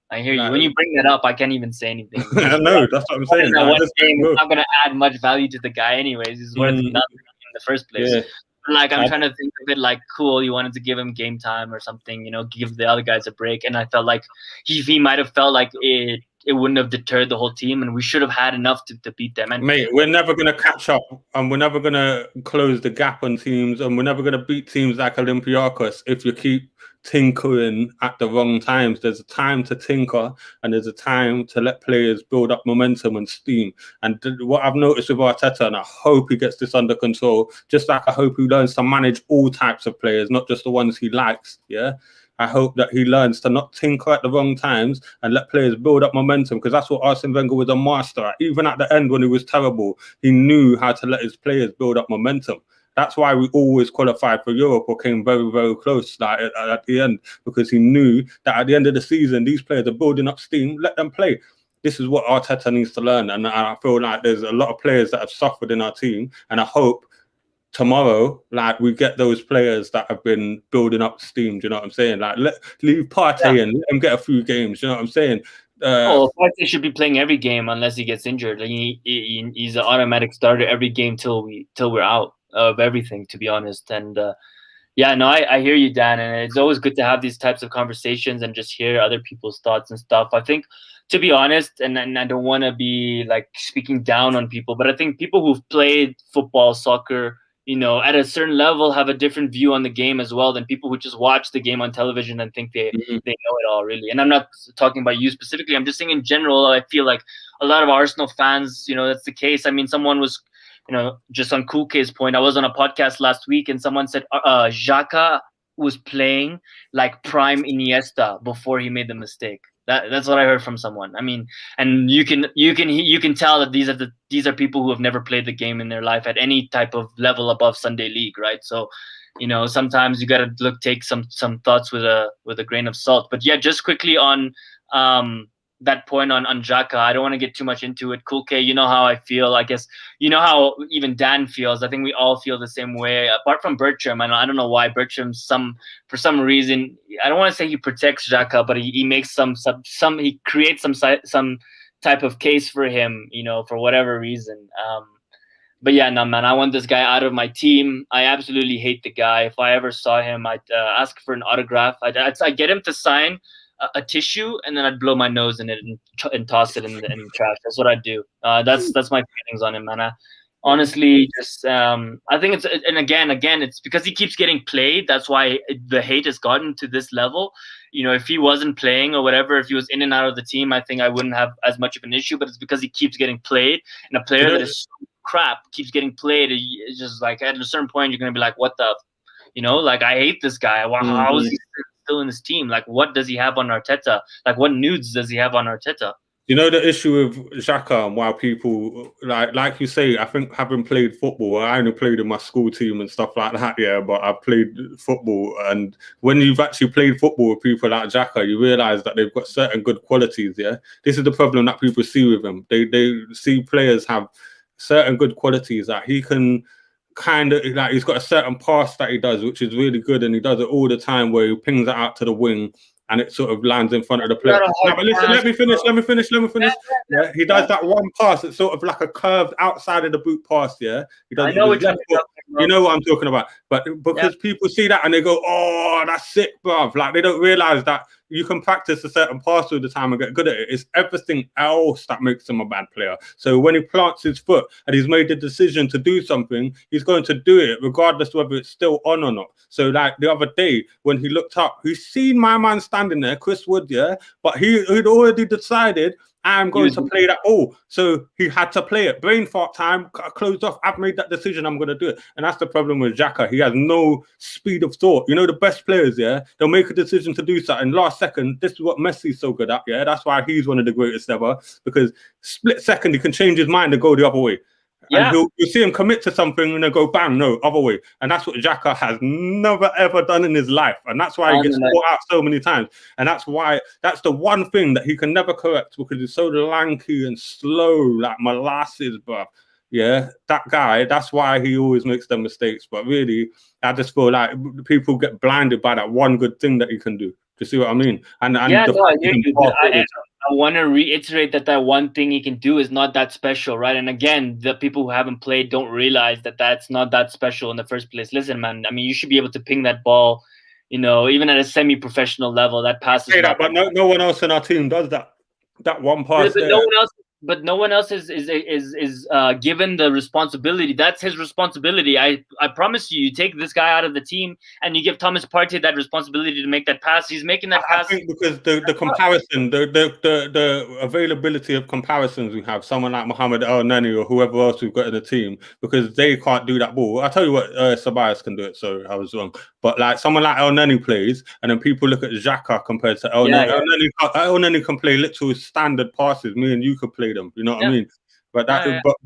I hear you. When you bring that up, I can't even say anything. I know, that's what I'm saying. It's not going to add much value to the guy anyways. He's worth nothing in the first place. Yeah. Like, I'm trying to think of it like, cool, you wanted to give him game time or something, you know, give the other guys a break. And I felt like he might have felt like it wouldn't have deterred the whole team, and we should have had enough to beat them. And mate, we're never going to catch up, and we're never going to close the gap on teams, and we're never going to beat teams like Olympiacos if you keep tinkering at the wrong times. There's a time to tinker, and there's a time to let players build up momentum and steam. And what I've noticed with Arteta, and I hope he gets this under control, just like I hope he learns to manage all types of players, not just the ones he likes. Yeah. I hope that he learns to not tinker at the wrong times and let players build up momentum, because that's what Arsene Wenger was a master at. Even at the end when he was terrible, he knew how to let his players build up momentum. That's why we always qualified for Europe or came very, very close at the end, because he knew that at the end of the season, these players are building up steam, let them play. This is what Arteta needs to learn. And I feel like there's a lot of players that have suffered in our team, and I hope tomorrow, like, we get those players that have been building up steam. Do you know what I'm saying? Like, leave Partey in, let him get a few games. Do you know what I'm saying? Partey should be playing every game unless he gets injured. Like, he's an automatic starter every game till we're out of everything, to be honest. And I hear you, Dan. And it's always good to have these types of conversations and just hear other people's thoughts and stuff. I think, to be honest, and I don't want to be like speaking down on people, but I think people who've played football, soccer, you know, at a certain level, have a different view on the game as well than people who just watch the game on television and think they know it all, really. And I'm not talking about you specifically. I'm just saying in general, I feel like a lot of Arsenal fans, you know, that's the case. I mean, someone was, you know, just on Kulke's point, I was on a podcast last week and someone said Xhaka was playing like prime Iniesta before he made the mistake. That's what I heard from someone. I mean, and you can tell that these are people who have never played the game in their life at any type of level above Sunday League, right? So, you know, sometimes you got to take some thoughts with a grain of salt. But yeah, just quickly on that point on Xhaka, I don't want to get too much into it. Kulke, you know how I feel. I guess you know how even Dan feels. I think we all feel the same way. Apart from Bertram, I don't know why Bertram for some reason, I don't want to say he protects Xhaka, but he makes he creates some type of case for him, you know, for whatever reason. But yeah, no, man, I want this guy out of my team. I absolutely hate the guy. If I ever saw him, I'd ask for an autograph. I'd get him to sign a tissue, and then I'd blow my nose in it and toss it in the trash. That's what I'd do. That's my feelings on him, man. Honestly, just I think and again, it's because he keeps getting played. That's why the hate has gotten to this level. You know, if he wasn't playing or whatever, if he was in and out of the team, I think I wouldn't have as much of an issue. But it's because he keeps getting played, and a player that is so crap keeps getting played, it's just like at a certain point you're gonna be like, what the, like I hate this guy. How is he still in this team? Like, what does he have on Arteta? Like, what nudes does he have on Arteta? You know the issue with Xhaka and why people like you say, I think having played football, I only played in my school team and stuff like that, yeah, but I've played football, and when you've actually played football with people like Xhaka, you realise that they've got certain good qualities, yeah. This is the problem that people see with him. They see players have certain good qualities that he can kind of, like, he's got a certain pass that he does, which is really good, and he does it all the time where he pings it out to the wing and it sort of lands in front of the player. No, but listen, let me finish. Yeah, he does that one pass. It's sort of like a curved outside of the boot pass. Yeah, he does. I know you know what I'm talking about. But because people see that and they go, "Oh, that's sick, bruv." Like, they don't realize that you can practice a certain pass all the time and get good at it. It's everything else that makes him a bad player. So when he plants his foot and he's made the decision to do something, he's going to do it regardless whether it's still on or not. So like the other day when he looked up, he's seen my man standing there, Chris Wood, yeah, but he'd already decided, I'm going to play that ball. So he had to play it. Brain fart time, closed off. I've made that decision. I'm going to do it. And that's the problem with Xhaka. He has no speed of thought. You know, the best players, yeah, they'll make a decision to do something. Last second, this is what Messi's so good at, yeah. That's why he's one of the greatest ever, because split second, he can change his mind and go the other way. Yeah. And you'll see him commit to something and then go bang, no, other way. And that's what Xhaka has never ever done in his life. And that's why he gets caught out so many times. And that's why that's the one thing that he can never correct, because he's so lanky and slow, like molasses, bro. Yeah, that guy, that's why he always makes them mistakes. But really, I just feel like people get blinded by that one good thing that he can do. Do you see what I mean? And I want to reiterate that one thing he can do is not that special, right? And again, the people who haven't played don't realize that that's not that special in the first place. Listen, man, I mean, you should be able to ping that ball, even at a semi-professional level. That passes. But no one else in our team does that. That one pass. But no one else is given the responsibility. That's his responsibility. I promise you, you take this guy out of the team and you give Thomas Partey that responsibility to make that pass. He's making that pass. I think because the comparison, the availability of comparisons we have, someone like Mohamed El Neni or whoever else we've got in the team, because they can't do that ball. I'll tell you what, Sabias can do it. Sorry, I was wrong. But like someone like El Neni plays, and then people look at Xhaka compared to El Neni. El Neni can play literal standard passes. Me and you could play them, you know what I mean? But but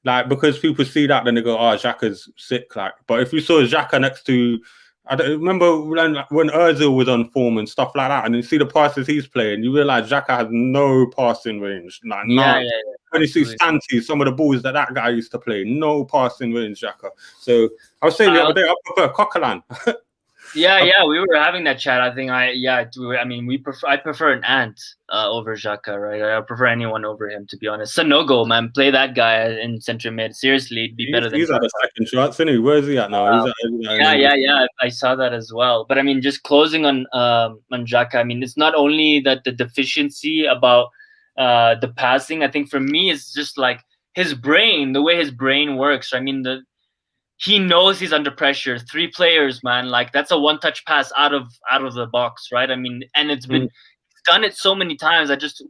like, because people see that, then they go, "Oh, Xhaka's sick." Like, but if you saw Xhaka next to, I don't remember when Özil was on form and stuff like that, and you see the passes he's playing, you realize Xhaka has no passing range. Like, when you see Stanty, some of the balls that guy used to play, no passing range, Xhaka. So I was saying the other day, I prefer Coquelin. Yeah, we were having that chat. I think I prefer an Ant over Xhaka, right? I prefer anyone over him, to be honest. Sanogo, man, play that guy in centre mid. Seriously, it'd be better than. He's at a second shot, isn't he? Where is he at now? Yeah. I saw that as well. But I mean, just closing on Xhaka. I mean, it's not only that the deficiency about the passing. I think for me, it's just like his brain, the way his brain works. I mean, he knows he's under pressure. 3 players, man. Like, that's a one-touch pass out of the box, right? I mean, and it's been done it so many times. I just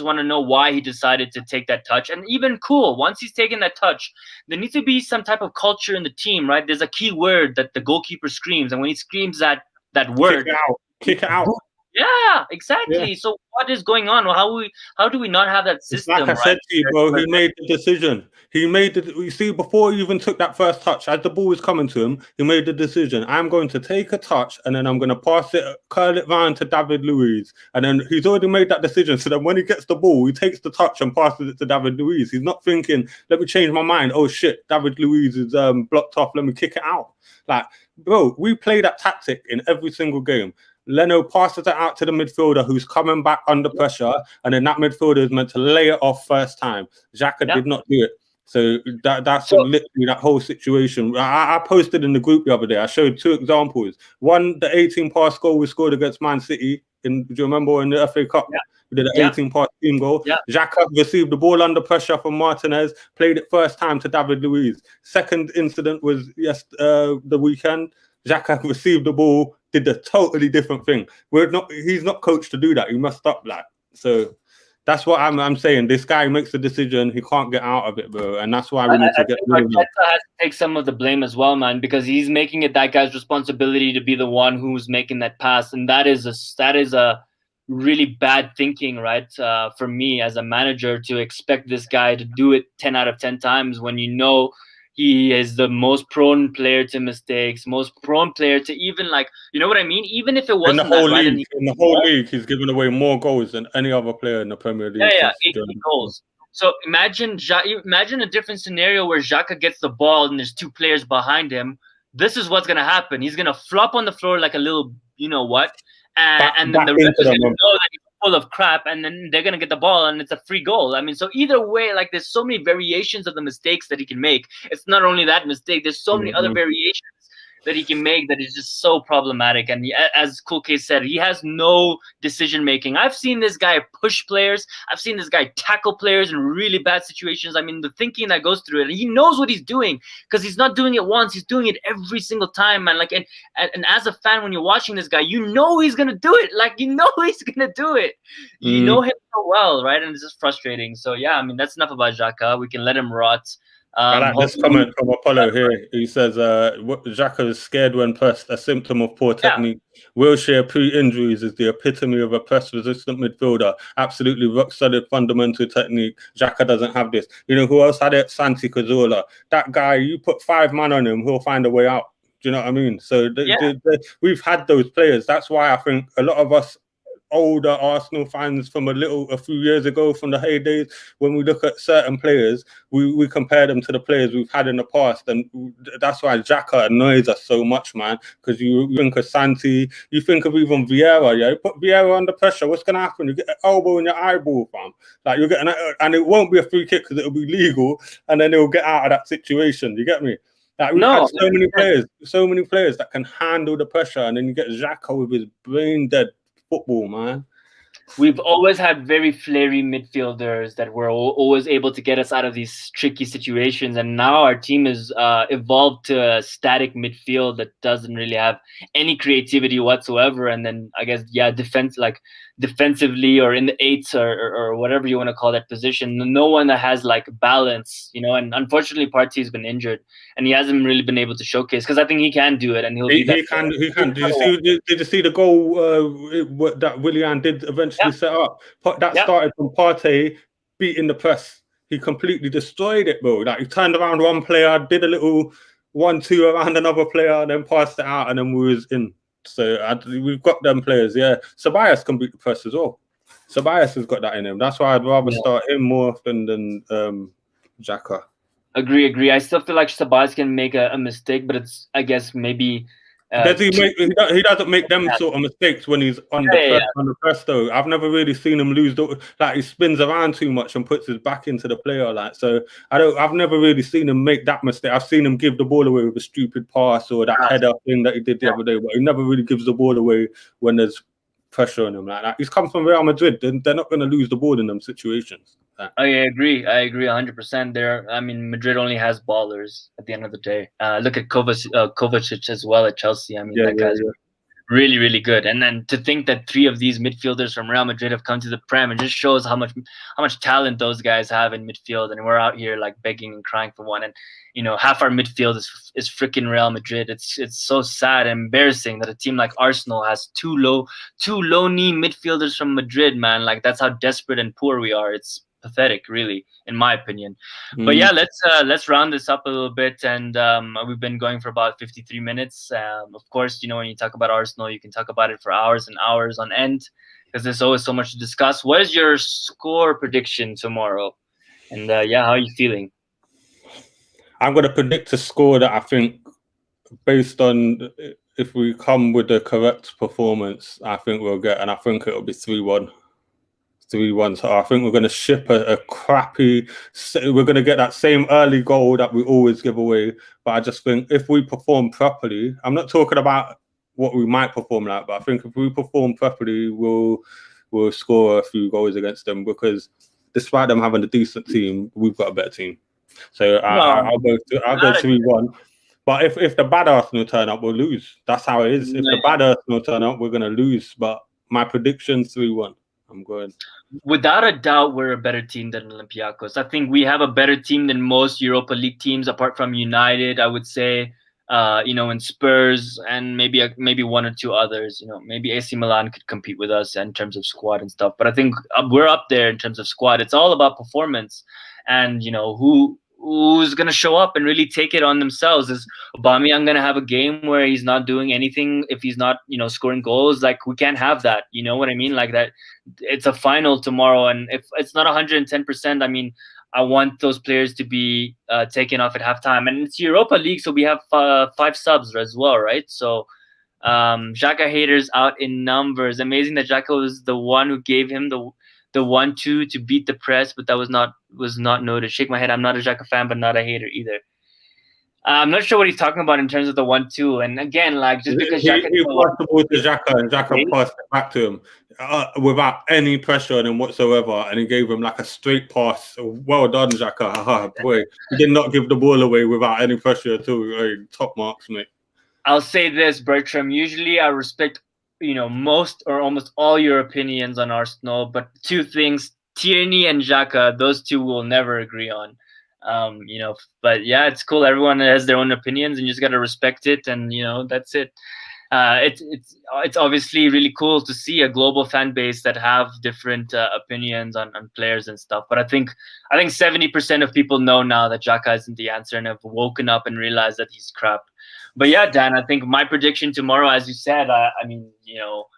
want to know why he decided to take that touch. And even cool, once he's taken that touch, there needs to be some type of culture in the team, right? There's a key word that the goalkeeper screams, and when he screams that word, kick it out. Yeah, exactly. Yeah. So what is going on? How do we not have that system? It's like I said to you, bro, he made the decision. You see, before he even took that first touch, as the ball was coming to him, he made the decision. I'm going to take a touch and then I'm going to pass it, curl it round to David Luiz. And then he's already made that decision. So then when he gets the ball, he takes the touch and passes it to David Luiz. He's not thinking, let me change my mind. Oh shit, David Luiz is blocked off. Let me kick it out. Like, bro, we play that tactic in every single game. Leno passes it out to the midfielder who's coming back under pressure, and then that midfielder is meant to lay it off first time. Xhaka did not do it. So that's literally that whole situation. I posted in the group the other day. I showed 2 examples. One, the 18-pass goal we scored against Man City. Do you remember in the FA Cup? Yeah. We did an 18-pass team goal. Yeah. Xhaka received the ball under pressure from Martinez, played it first time to David Luiz. Second incident was the weekend. Xhaka received the ball, did a totally different thing. He's not coached to do that. He must stop that. So That's what I'm saying. This guy makes the decision. He can't get out of it, bro. And that's why we need to get rid of him. Arteta has to take some of the blame as well, man, because he's making it that guy's responsibility to be the one who's making that pass, and that is a really bad thinking, right? For me as a manager, to expect this guy to do it 10 out of 10 times when you know he is the most prone player to mistakes, most prone player to even, like, you know what I mean? Even if it wasn't in the whole that, league, in the whole league, he's given away more goals than any other player in the Premier League. Yeah, 18 goals. So imagine a different scenario where Xhaka gets the ball and there's 2 players behind him. This is what's gonna happen. He's gonna flop on the floor like a little, you know what, and then the ref is gonna know that he's full of crap, and then they're gonna get the ball and it's a free goal. I mean, so either way, like, there's so many variations of the mistakes that he can make. It's not only that mistake. There's so many other variations that he can make that is just so problematic. And as Cool Case said, he has no decision making. I've seen this guy push players. I've seen this guy tackle players in really bad situations. I mean, the thinking that goes through it, and he knows what he's doing, because he's not doing it once. He's doing it every single time, man. Like, and as a fan, when you're watching this guy, you know he's gonna do it. Like, you know he's gonna do it. You know him so well, right? And it's just frustrating. So yeah, I mean, that's enough about Xhaka. We can let him rot. I like this comment from Apollo here. He says, Xhaka is scared when pressed, a symptom of poor technique. Wilshere pre-injuries is the epitome of a press-resistant midfielder. Absolutely rock-solid fundamental technique. Xhaka doesn't have this. You know who else had it? Santi Cazorla. That guy, you put 5 man on him, he'll find a way out. Do you know what I mean? So we've had those players. That's why I think a lot of us older Arsenal fans from a few years ago, from the heydays, when we look at certain players, we compare them to the players we've had in the past, and that's why Xhaka annoys us so much, man. Because you think of Santi, you think of even Vieira. Yeah, you put Vieira under pressure, what's gonna happen? You get an elbow in your eyeball, fam. Like, you're getting, and it won't be a free kick because it'll be legal, and then they'll get out of that situation. You get me? Like, we've had so many players that can handle the pressure, and then you get Xhaka with his brain dead football, man. We've always had very flary midfielders that were always able to get us out of these tricky situations, and now our team is evolved to a static midfield that doesn't really have any creativity whatsoever. And then I guess defensively or in the 8s or whatever you want to call that position, no one that has like balance, you know. And unfortunately, Partey's been injured, and he hasn't really been able to showcase, because I think he can do it, and he can. Did you see the goal that Willian did eventually set up? That started from Partey beating the press. He completely destroyed it, bro. Like, he turned around one player, did a little 1-2 around another player, and then passed it out, and then we was in. So we've got them players, yeah. Ceballos can beat the press as well. Ceballos has got that in him. That's why I'd rather start him more often than Xhaka. Agree. I still feel like Ceballos can make a mistake, but it's, I guess, maybe. He doesn't make them sort of mistakes when he's on the press though. I've never really seen him lose. Like, he spins around too much and puts his back into the player. Like, so I've never really seen him make that mistake. I've seen him give the ball away with a stupid pass or that header thing that he did the other day, but he never really gives the ball away when there's pressure on him like that. He's come from Real Madrid. They're not going to lose the ball in them situations. I agree 100% there. I mean, Madrid only has ballers at the end of the day. Look at Kovacic as well at Chelsea. I mean, that guy's really, really good. And then to think that 3 of these midfielders from Real Madrid have come to the Prem, it just shows how much talent those guys have in midfield. And we're out here like begging and crying for one. And, you know, half our midfield is freaking Real Madrid. It's so sad and embarrassing that a team like Arsenal has two low-knee midfielders from Madrid, man. Like, that's how desperate and poor we are. It's pathetic, really, in my opinion. But yeah, let's round this up a little bit. And we've been going for about 53 minutes. Of course, you know, when you talk about Arsenal, you can talk about it for hours and hours on end, because there's always so much to discuss. What is your score prediction tomorrow? And how are you feeling? I'm going to predict a score that I think, based on if we come with the correct performance, I think we'll get, and I think it'll be 3-1. 3-1. So I think we're going to ship a crappy. We're going to get that same early goal that we always give away. But I just think if we perform properly, I'm not talking about what we might perform like, but I think if we perform properly, we'll score a few goals against them, because despite them having a decent team, we've got a better team. So I'll go 3-1. But if the bad Arsenal turn up, we'll lose. That's how it is. If the bad Arsenal turn up, we're going to lose. But my prediction's 3-1. I'm going. Without a doubt, we're a better team than Olympiacos. I think we have a better team than most Europa League teams, apart from United, I would say. And Spurs, and maybe one or two others. Maybe AC Milan could compete with us in terms of squad and stuff. But I think we're up there in terms of squad. It's all about performance, and who's gonna show up and really take it on themselves. Is Aubameyang gonna have a game where he's not doing anything? If he's not, scoring goals, like, we can't have that. You know what I mean? Like that. It's a final tomorrow, and if it's not 110%, I mean, I want those players to be taken off at halftime. And it's Europa League, so we have 5 subs as well, right? So Xhaka haters out in numbers. Amazing that Xhaka was the one who gave him the 1-2 to beat the press, but that was not noted. Shake my head. I'm not a Xhaka fan, but not a hater either. I'm not sure what he's talking about in terms of the 1-2. And again, like, just because he passed the ball to Xhaka, and Xhaka passed it back to him without any pressure on him whatsoever, and he gave him like a straight pass. Well done, Xhaka. Boy, he did not give the ball away without any pressure at all. Top marks, mate. I'll say this, Bertram. Usually, I respect most or almost all your opinions on Arsenal, but 2 things: Tierney and Xhaka. Those 2 will never agree on. But yeah, it's cool. Everyone has their own opinions, and you just got to respect it. And that's it. It's obviously really cool to see a global fan base that have different opinions on players and stuff. But I think 70% of people know now that Xhaka isn't the answer and have woken up and realized that he's crap. But yeah, Dan, I think my prediction tomorrow, as you said,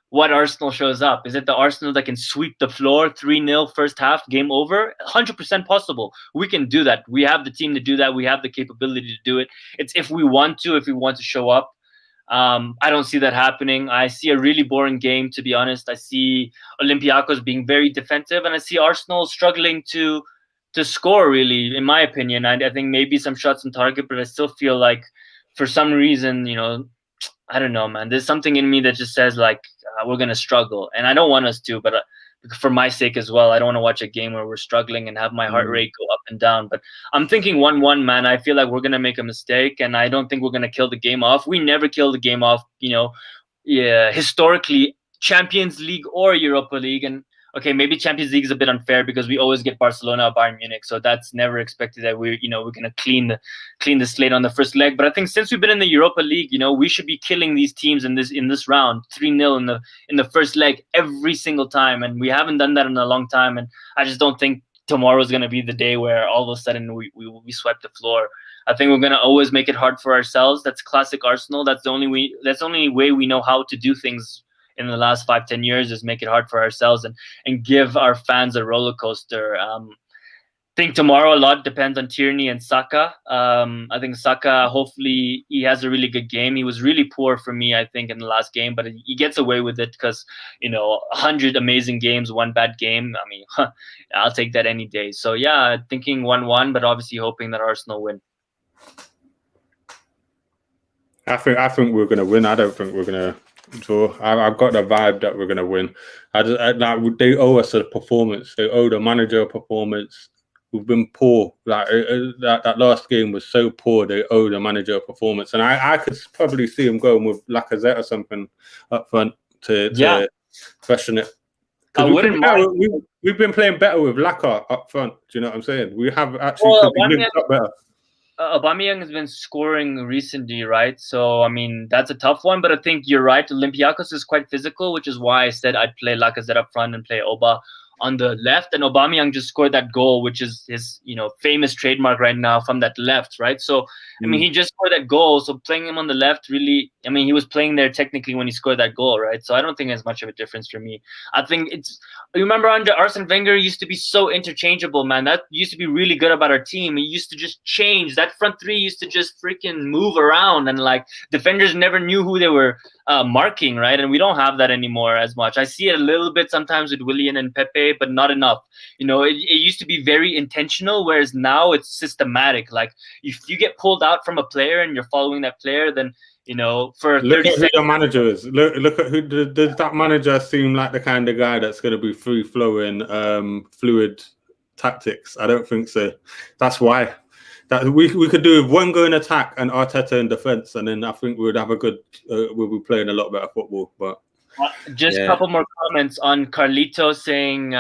what Arsenal shows up? Is it the Arsenal that can sweep the floor 3-0 first half, game over? 100% possible. We can do that. We have the team to do that. We have the capability to do it. It's if we want to show up. I don't see that happening. I see a really boring game, to be honest. I see Olympiacos being very defensive, and I see Arsenal struggling to score, really, in my opinion. I think maybe some shots on target, but I still feel like for some reason, I don't know, man. There's something in me that just says, like, we're going to struggle. And I don't want us to, but for my sake as well, I don't want to watch a game where we're struggling and have my heart rate go up and down. But I'm thinking 1-1, man. I feel like we're going to make a mistake, and I don't think we're going to kill the game off. We never kill the game off, historically, Champions League or Europa League. And okay, maybe Champions League is a bit unfair because we always get Barcelona or Bayern Munich, so that's never expected that we're going to clean the slate on the first leg. But I think since we've been in the Europa League, we should be killing these teams in this round 3-0 in the first leg every single time, and we haven't done that in a long time. And I just don't think tomorrow is going to be the day where all of a sudden we swipe the floor. I think we're going to always make it hard for ourselves. That's classic Arsenal. That's the only way we know how to do things in the last 5-10 years, is make it hard for ourselves and give our fans a roller coaster. I think tomorrow a lot depends on Tierney and Saka. I think Saka, hopefully he has a really good game. He was really poor for me, I think, in the last game, but he gets away with it because 100 amazing games, 1 bad game. I mean, I'll take that any day. So yeah, thinking 1-1, but obviously hoping that Arsenal win. I think we're going to win. I don't think we're going to draw. I've got the vibe that we're going to win. They owe us a performance. They owe the manager a performance. We've been poor. Like that last game was so poor. They owe the manager a performance, and I could probably see him going with Lacazette or something up front to freshen it. I wouldn't mind. We've been playing better with Laka up front. Do you know what I'm saying? We have actually linked up better. Aubameyang has been scoring recently, right? So, I mean, that's a tough one, but I think you're right. Olympiacos is quite physical, which is why I said I'd play Lacazette up front and play Oba on the left. And Aubameyang just scored that goal, which is his, famous trademark right now from that left, right? So, I mean, he just scored that goal. So playing him on the left really, I mean, he was playing there technically when he scored that goal, right? So I don't think there's much of a difference for me. I think you remember under Arsene Wenger used to be so interchangeable, man. That used to be really good about our team. He used to just change. That front three used to just freaking move around, and like defenders never knew who they were marking, right? And we don't have that anymore as much. I see it a little bit sometimes with Willian and Pepe, but not enough. It used to be very intentional, whereas now it's systematic. Like if you get pulled out from a player and you're following that player, then for 30 look at seconds. Who the manager is. Look at who does that manager seem like the kind of guy that's going to be free flowing, fluid tactics? I don't think so. That's why that we could do with Wenger in attack and Arteta in defense, and then I think we would have a good. We'll be playing a lot better football. But Just a couple more comments on Carlito saying,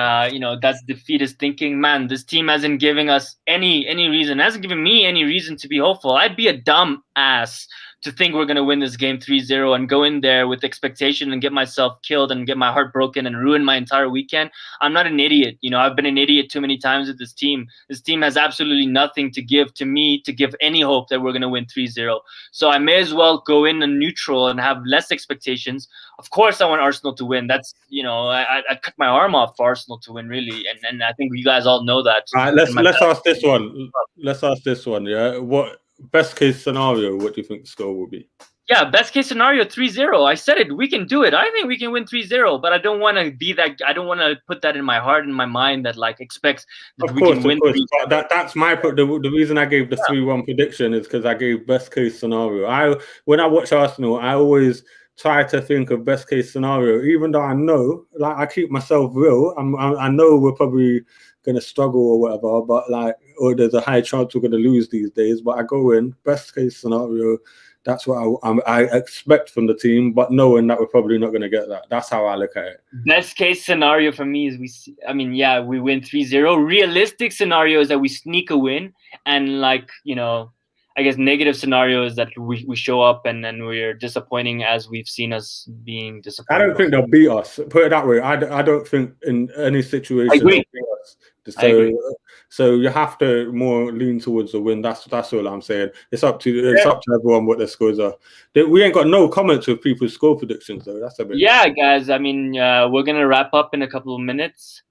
that's defeatist thinking. Man, this team hasn't given us any reason, hasn't given me any reason to be hopeful. I'd be a dumb ass to think we're going to win this game 3-0 and go in there with expectation and get myself killed and get my heart broken and ruin my entire weekend. I'm not an idiot. I've been an idiot too many times with this team. This team has absolutely nothing to give to me to give any hope that we're going to win 3-0. So I may as well go in neutral and have less expectations. Of course, I want Arsenal to win. That's, I'd cut my arm off for Arsenal to win, really. And I think you guys all know that. All right, let's ask this one. Let's ask this one, yeah? What best case scenario, what do you think the score will be? Yeah, best case scenario, 3-0. I said it. We can do it. I think we can win 3-0, but I don't want to be that. I don't want to put that in my heart and my mind that expects that we can win. Of course. That's my the reason I gave the 3-1 prediction is because I gave best case scenario. When I watch Arsenal, I always try to think of best case scenario, even though I know, I keep myself real. I know we're probably going to struggle or whatever, but or there's a high chance we're going to lose these days. But I go in best case scenario. That's what I expect from the team, but knowing that we're probably not going to get that. That's how I look at it. Best case scenario for me is we win 3-0. Realistic scenario is that we sneak a win, and I guess negative scenario is that we show up and then we're disappointing as we've seen us being disappointed. I don't think they'll beat us. Put it that way. I don't think in any situation they'll beat us. So you have to more lean towards the win. That's all I'm saying. It's up to everyone what their scores are. We ain't got no comments with people's score predictions though. That's a bit. Yeah, guys. We're gonna wrap up in a couple of minutes.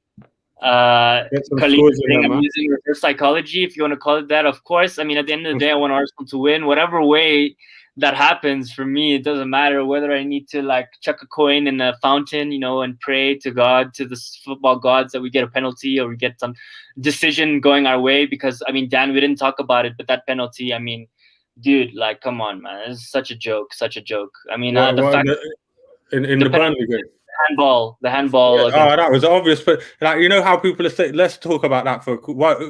Saying I'm using reverse psychology, if you want to call it that. Of course. At the end of the day, I want Arsenal to win. Whatever way that happens for me, it doesn't matter whether I need to chuck a coin in a fountain, and pray to God, to the football gods, that we get a penalty or we get some decision going our way. Because Dan, we didn't talk about it, but that penalty, dude, come on, man, it's such a joke. In the Burnley game. The handball. Yeah, that was obvious, but how people are saying. Let's talk about that for.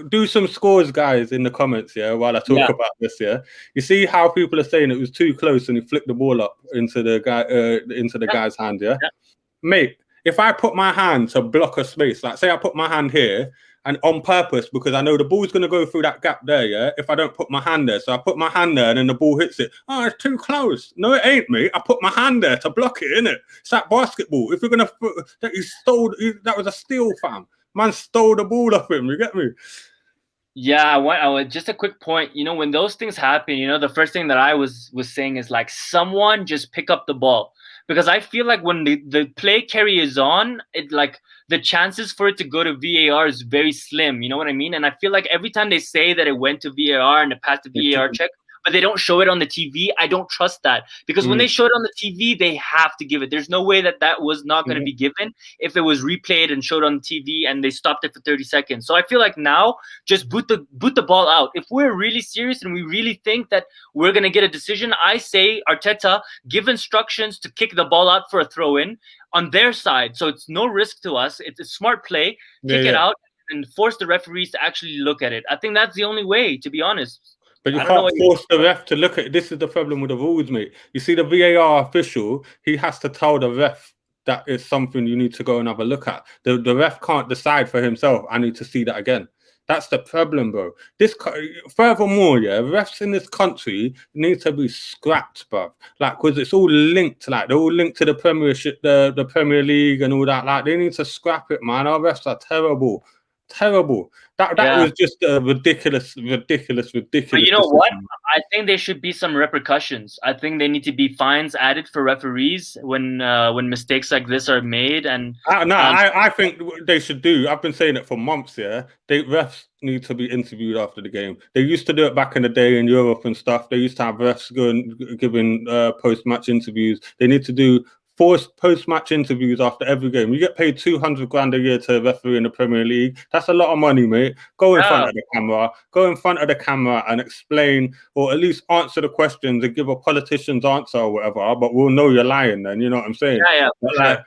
Do some scores, guys, in the comments. Yeah, while I talk about this. Yeah, you see how people are saying it was too close and he flicked the ball up into the guy's hand. Yeah, mate. If I put my hand to block a space, say I put my hand here and on purpose because I know the ball's going to go through that gap there, yeah? If I don't put my hand there. So I put my hand there and then the ball hits it. Oh, it's too close. No, it ain't, mate. I put my hand there to block it, innit? It's like basketball. If you're going to... That was a steal, fam. Man stole the ball off him. You get me? Yeah, I want just a quick point. When those things happen, the first thing that I was saying is someone just pick up the ball. Because I feel when the play carries on, the chances for it to go to VAR is very slim. You know what I mean? And I feel every time they say that it went to VAR and it passed the VAR check, but they don't show it on the TV, I don't trust that. Because when they show it on the TV, they have to give it. There's no way that was not going to be given if it was replayed and showed on the TV and they stopped it for 30 seconds. So I feel now, just boot the ball out. If we're really serious and we really think that we're going to get a decision, I say, Arteta, give instructions to kick the ball out for a throw-in on their side. So it's no risk to us. It's a smart play. Kick it out and force the referees to actually look at it. I think that's the only way, to be honest. But you can't force the ref to look at it. This is the problem with the rules, mate. You see, the VAR official, he has to tell the ref that it's something you need to go and have a look at. The ref can't decide for himself, I need to see that again. That's the problem, bro. Furthermore, refs in this country need to be scrapped, bro. Because it's all linked, they're all linked to the Premiership, the Premier League and all that. They need to scrap it, man. Our refs are terrible. That was just a ridiculous. But you know what? I think there should be some repercussions. I think there need to be fines added for referees when mistakes like this are made. And I think they should do. I've been saying it for months. Yeah, refs need to be interviewed after the game. They used to do it back in the day in Europe and stuff. They used to have refs giving post-match interviews. They need to do forced post-match interviews after every game. You get paid 200 grand a year to referee in the Premier League. That's a lot of money, mate. Go in front of the camera. Go in front of the camera and explain, or at least answer the questions and give a politician's answer or whatever. But we'll know you're lying then. You know what I'm saying? Yeah.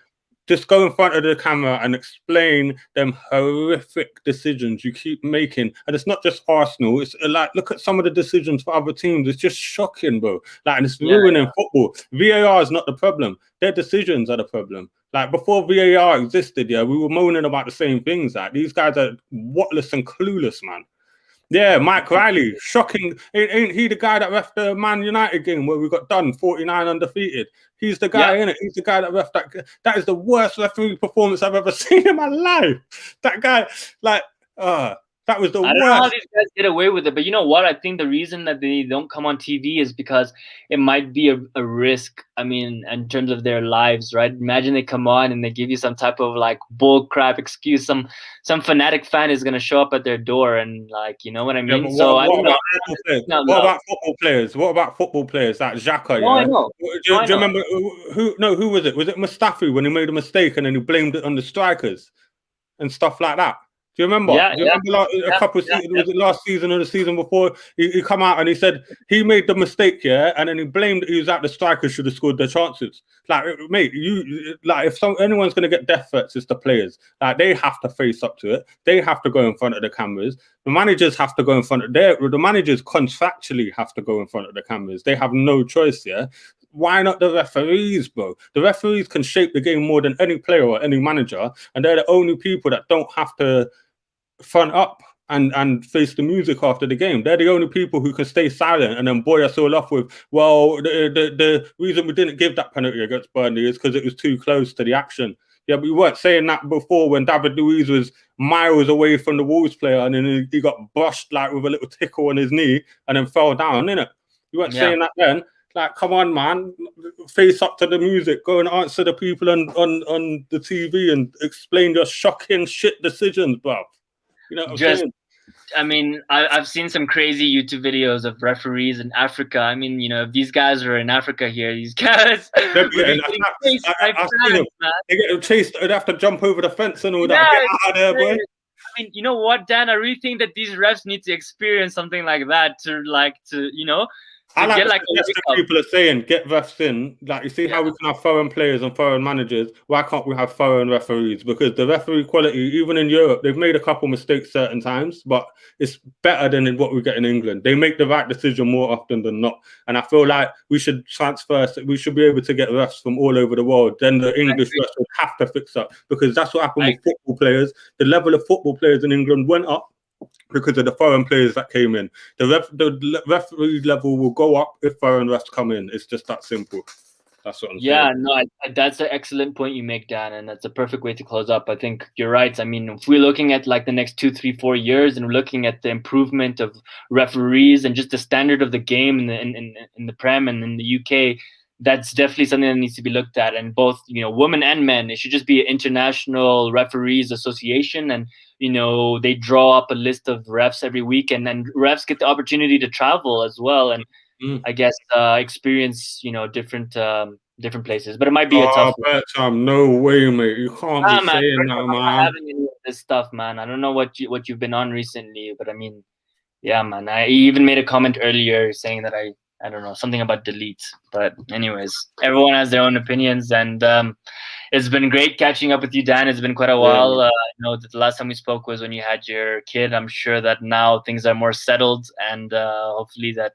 just go in front of the camera and explain them horrific decisions you keep making. And it's not just Arsenal. It's like, look at some of the decisions for other teams. It's just shocking, bro. Like, and it's ruining football. VAR is not the problem. Their decisions are the problem. Like, before VAR existed, yeah, we were moaning about the same things. Like, these guys are whatless and clueless, man. Yeah, Mike Riley, shocking. Ain't he the guy that ref the Man United game where we got done 49 undefeated? He's the guy, innit? He's the guy that ref that. That is the worst referee performance I've ever seen in my life. That guy, like, that was the worst. I don't know how these guys get away with it, but you know what? I think the reason that they don't come on TV is because it might be a risk. I mean, in terms of their lives, right? Imagine they come on and they give you some type of like bull crap excuse. Some fanatic fan is gonna show up at their door and like, you know what I mean? So I don't know. What about football players? What about football players like Xhaka? No, I know. Do you remember who? No, who was it? Was it Mustafi when he made a mistake and then he blamed it on the strikers and stuff like that? Do you remember? Do you remember like a couple of seasons, was it last season or the season before? He come out and he said he made the mistake, and then he blamed he was out the strikers should have scored their chances. Like, mate, you like if anyone's gonna get death threats, it's the players. Like, they have to face up to it. They have to go in front of the cameras. The managers have to go in front of the managers contractually have to go in front of the cameras. They have no choice, Why not the referees, bro? The referees can shape the game more than any player or any manager, and they're the only people that don't have to front up and face the music after the game. They're the only people who can stay silent and then buoy us all off with, well, the reason we didn't give that penalty against Burnley is because it was too close to the action. Yeah, but we weren't saying that before when David Luiz was miles away from the Wolves player and then he got brushed like with a little tickle on his knee and then fell down, innit? You weren't saying that then. Like, come on, man, face up to the music, go and answer the people on the TV and explain your shocking shit decisions, bro. You know what I'm saying? I mean, I've seen some crazy YouTube videos of referees in Africa. I mean, you know, if these guys are in Africa here, these guys they're getting chased by fans, man. They get chased, they'd have to jump over the fence and all that. Get out of there, boy. I mean, you know what, Dan? I really think that these refs need to experience something like that to you know, I like people are saying, get refs in. Like, you see how we can have foreign players and foreign managers. Why can't we have foreign referees? Because the referee quality, even in Europe, they've made a couple mistakes certain times, but it's better than what we get in England. They make the right decision more often than not. And I feel like we should transfer. We should be able to get refs from all over the world. Then the English refs would have to fix up, because that's what happened with football players. The level of football players in England went up because of the foreign players that came in. The referee level will go up if foreign refs come in. It's just that simple. That's what I'm saying. Yeah, no, that's an excellent point you make, Dan, and that's a perfect way to close up. I think you're right. I mean, if we're looking at like the next 2, 3, 4 years and we're looking at the improvement of referees and just the standard of the game in the Prem and in the UK, that's definitely something that needs to be looked at. And both, you know, women and men, it should just be an international referees association, and you know, they draw up a list of refs every week, and then refs get the opportunity to travel as well, and I guess experience, you know, different places. But it might be a tough one. No way, mate. You can't be saying that, man. I'm not having any of this stuff, man. I don't know what you've been on recently, but I mean, yeah, man. I even made a comment earlier saying that I don't know, something about delete. But anyways, everyone has their own opinions, and it's been great catching up with you, Dan. It's been quite a while. I know that the last time we spoke was when you had your kid. I'm sure that now things are more settled, and hopefully that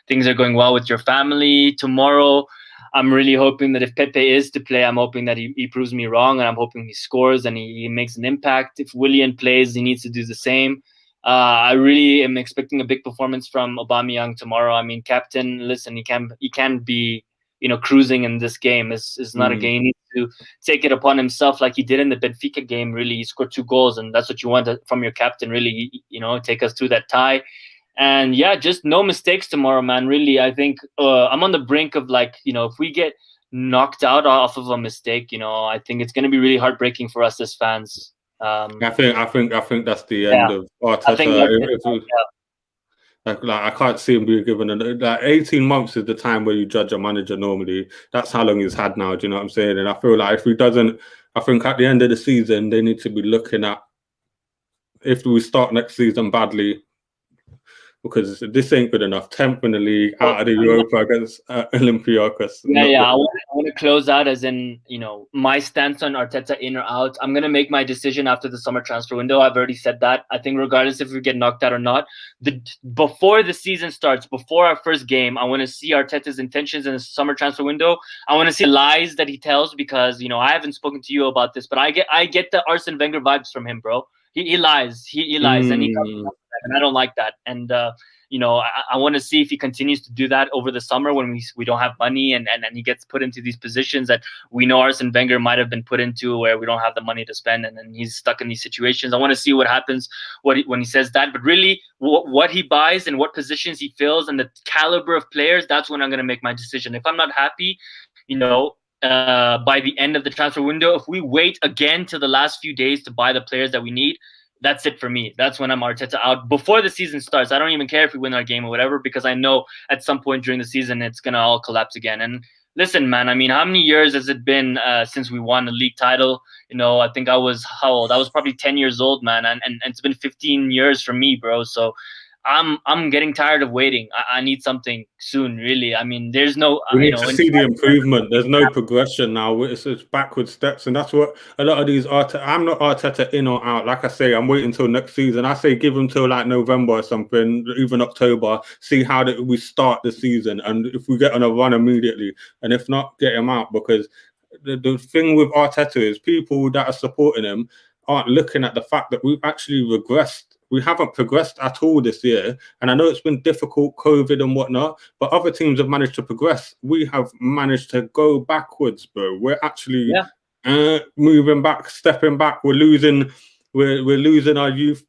things are going well with your family. Tomorrow, I'm really hoping that if Pepe is to play, I'm hoping that he proves me wrong, and I'm hoping he scores and he makes an impact. If Willian plays, he needs to do the same. I really am expecting a big performance from Aubameyang tomorrow. I mean, captain, listen, he can be, you know, cruising in this game. It's not a game. He needs to take it upon himself like he did in the Benfica game. Really, he scored 2 goals, and that's what you want from your captain. Really, you know, take us through that tie. And yeah, just no mistakes tomorrow, man. Really, I think I'm on the brink of, like, you know, if we get knocked out off of a mistake, you know, I think it's going to be really heartbreaking for us as fans. I think that's the end of Arteta. Like, I can't see him being given like 18 months is the time where you judge a manager normally. That's how long he's had now. Do you know what I'm saying? And I feel like if he doesn't, I think at the end of the season they need to be looking at, if we start next season badly, because this ain't good enough. 10th in the league, Well, out of the Europa against Olympiacos. yeah, Not yeah. good. I want to close out as in, my stance on Arteta in or out. I'm gonna make my decision after the summer transfer window. I've already said that. I think regardless if we get knocked out or not, before the season starts, before our first game, I want to see Arteta's intentions in the summer transfer window. I want to see lies that he tells, because I haven't spoken to you about this, but I get the Arsene Wenger vibes from him, bro. He lies. He lies, and I don't like that. And I want to see if he continues to do that over the summer when we don't have money, and he gets put into these positions that we know Arsene Wenger might have been put into, where we don't have the money to spend, and then he's stuck in these situations. I want to see what happens when he says that. But really, what he buys and what positions he fills and the caliber of players, that's when I'm going to make my decision. If I'm not happy, by the end of the transfer window, if we wait again till the last few days to buy the players that we need, that's it for me. That's when I'm Arteta out before the season starts. I don't even care if we win our game or whatever, because I know at some point during the season it's going to all collapse again. And listen, man, I mean, how many years has it been since we won a league title? I think I was, how old? I was probably 10 years old, man. And it's been 15 years for me, bro. So I'm getting tired of waiting. I need something soon, really. I mean, there's no, we need to see the improvement. There's no progression now. It's backward steps, and that's what a lot of these Arteta. I'm not Arteta in or out. Like I say, I'm waiting until next season. I say give him till like November or something, even October. See how we start the season, and if we get on a run immediately, and if not, get him out. Because the thing with Arteta is people that are supporting him aren't looking at the fact that we've actually regressed. We haven't progressed at all this year. And I know it's been difficult, COVID and whatnot, but other teams have managed to progress. We have managed to go backwards, bro. We're actually moving back, stepping back. We're losing our youth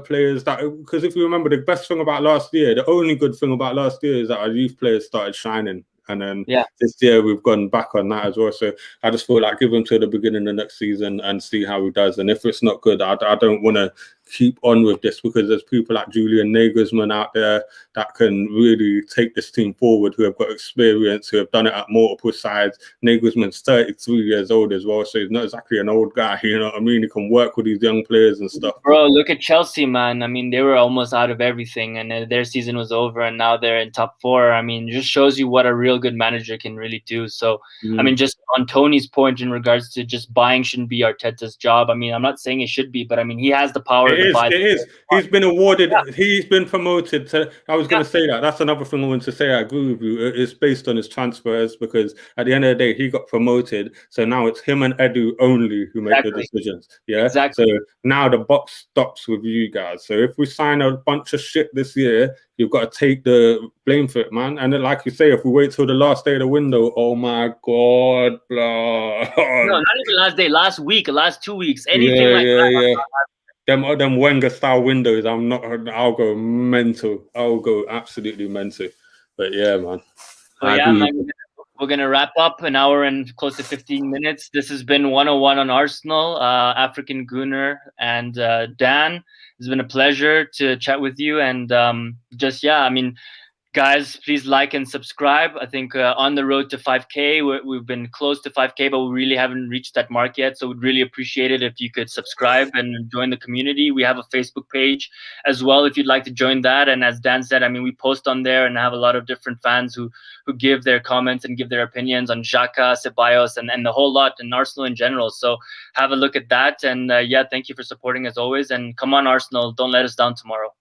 players. Because if you remember, the best thing about last year, the only good thing about last year is that our youth players started shining. And then this year we've gone back on that as well. So I just feel like give him to the beginning of next season and see how he does. And if it's not good, I don't want to keep on with this, because there's people like Julian Nagelsmann out there that can really take this team forward, who have got experience, who have done it at multiple sides. Nagelsmann's 33 years old as well, so he's not exactly an old guy, you know what I mean? He can work with these young players and stuff. Bro, look at Chelsea, man. I mean, they were almost out of everything, and their season was over, and now they're in top 4. I mean, it just shows you what a real good manager can really do. So, I mean, just on Tony's point in regards to just buying shouldn't be Arteta's job. I mean, I'm not saying it should be, but I mean, he has the power to buy. It is. He's been awarded. Yeah. He's been promoted. I was going to say that. That's another thing I wanted to say. I agree with you. It's based on his transfers, because at the end of the day, he got promoted. So now it's him and Edu only who make the decisions. Yeah. Exactly. So now the buck stops with you guys. So if we sign a bunch of shit this year, you've got to take the blame for it, man. And then, like you say, if we wait till the last day of the window, oh my God, blah. No, not even last day, last week, last 2 weeks, anything like that. Them Wenger style windows, I'll go mental. I'll go absolutely mental. But yeah, man. We're going to wrap up an hour and close to 15 minutes. This has been 101 on Arsenal, African Gooner and Dan. It's been a pleasure to chat with you. And I mean, guys, please like and subscribe. I think on the road to 5K, we've been close to 5K, but we really haven't reached that mark yet. So we'd really appreciate it if you could subscribe and join the community. We have a Facebook page as well if you'd like to join that. And as Dan said, I mean, we post on there and have a lot of different fans who give their comments and give their opinions on Xhaka, Ceballos, and the whole lot, and Arsenal in general. So have a look at that. And thank you for supporting as always. And come on, Arsenal, don't let us down tomorrow.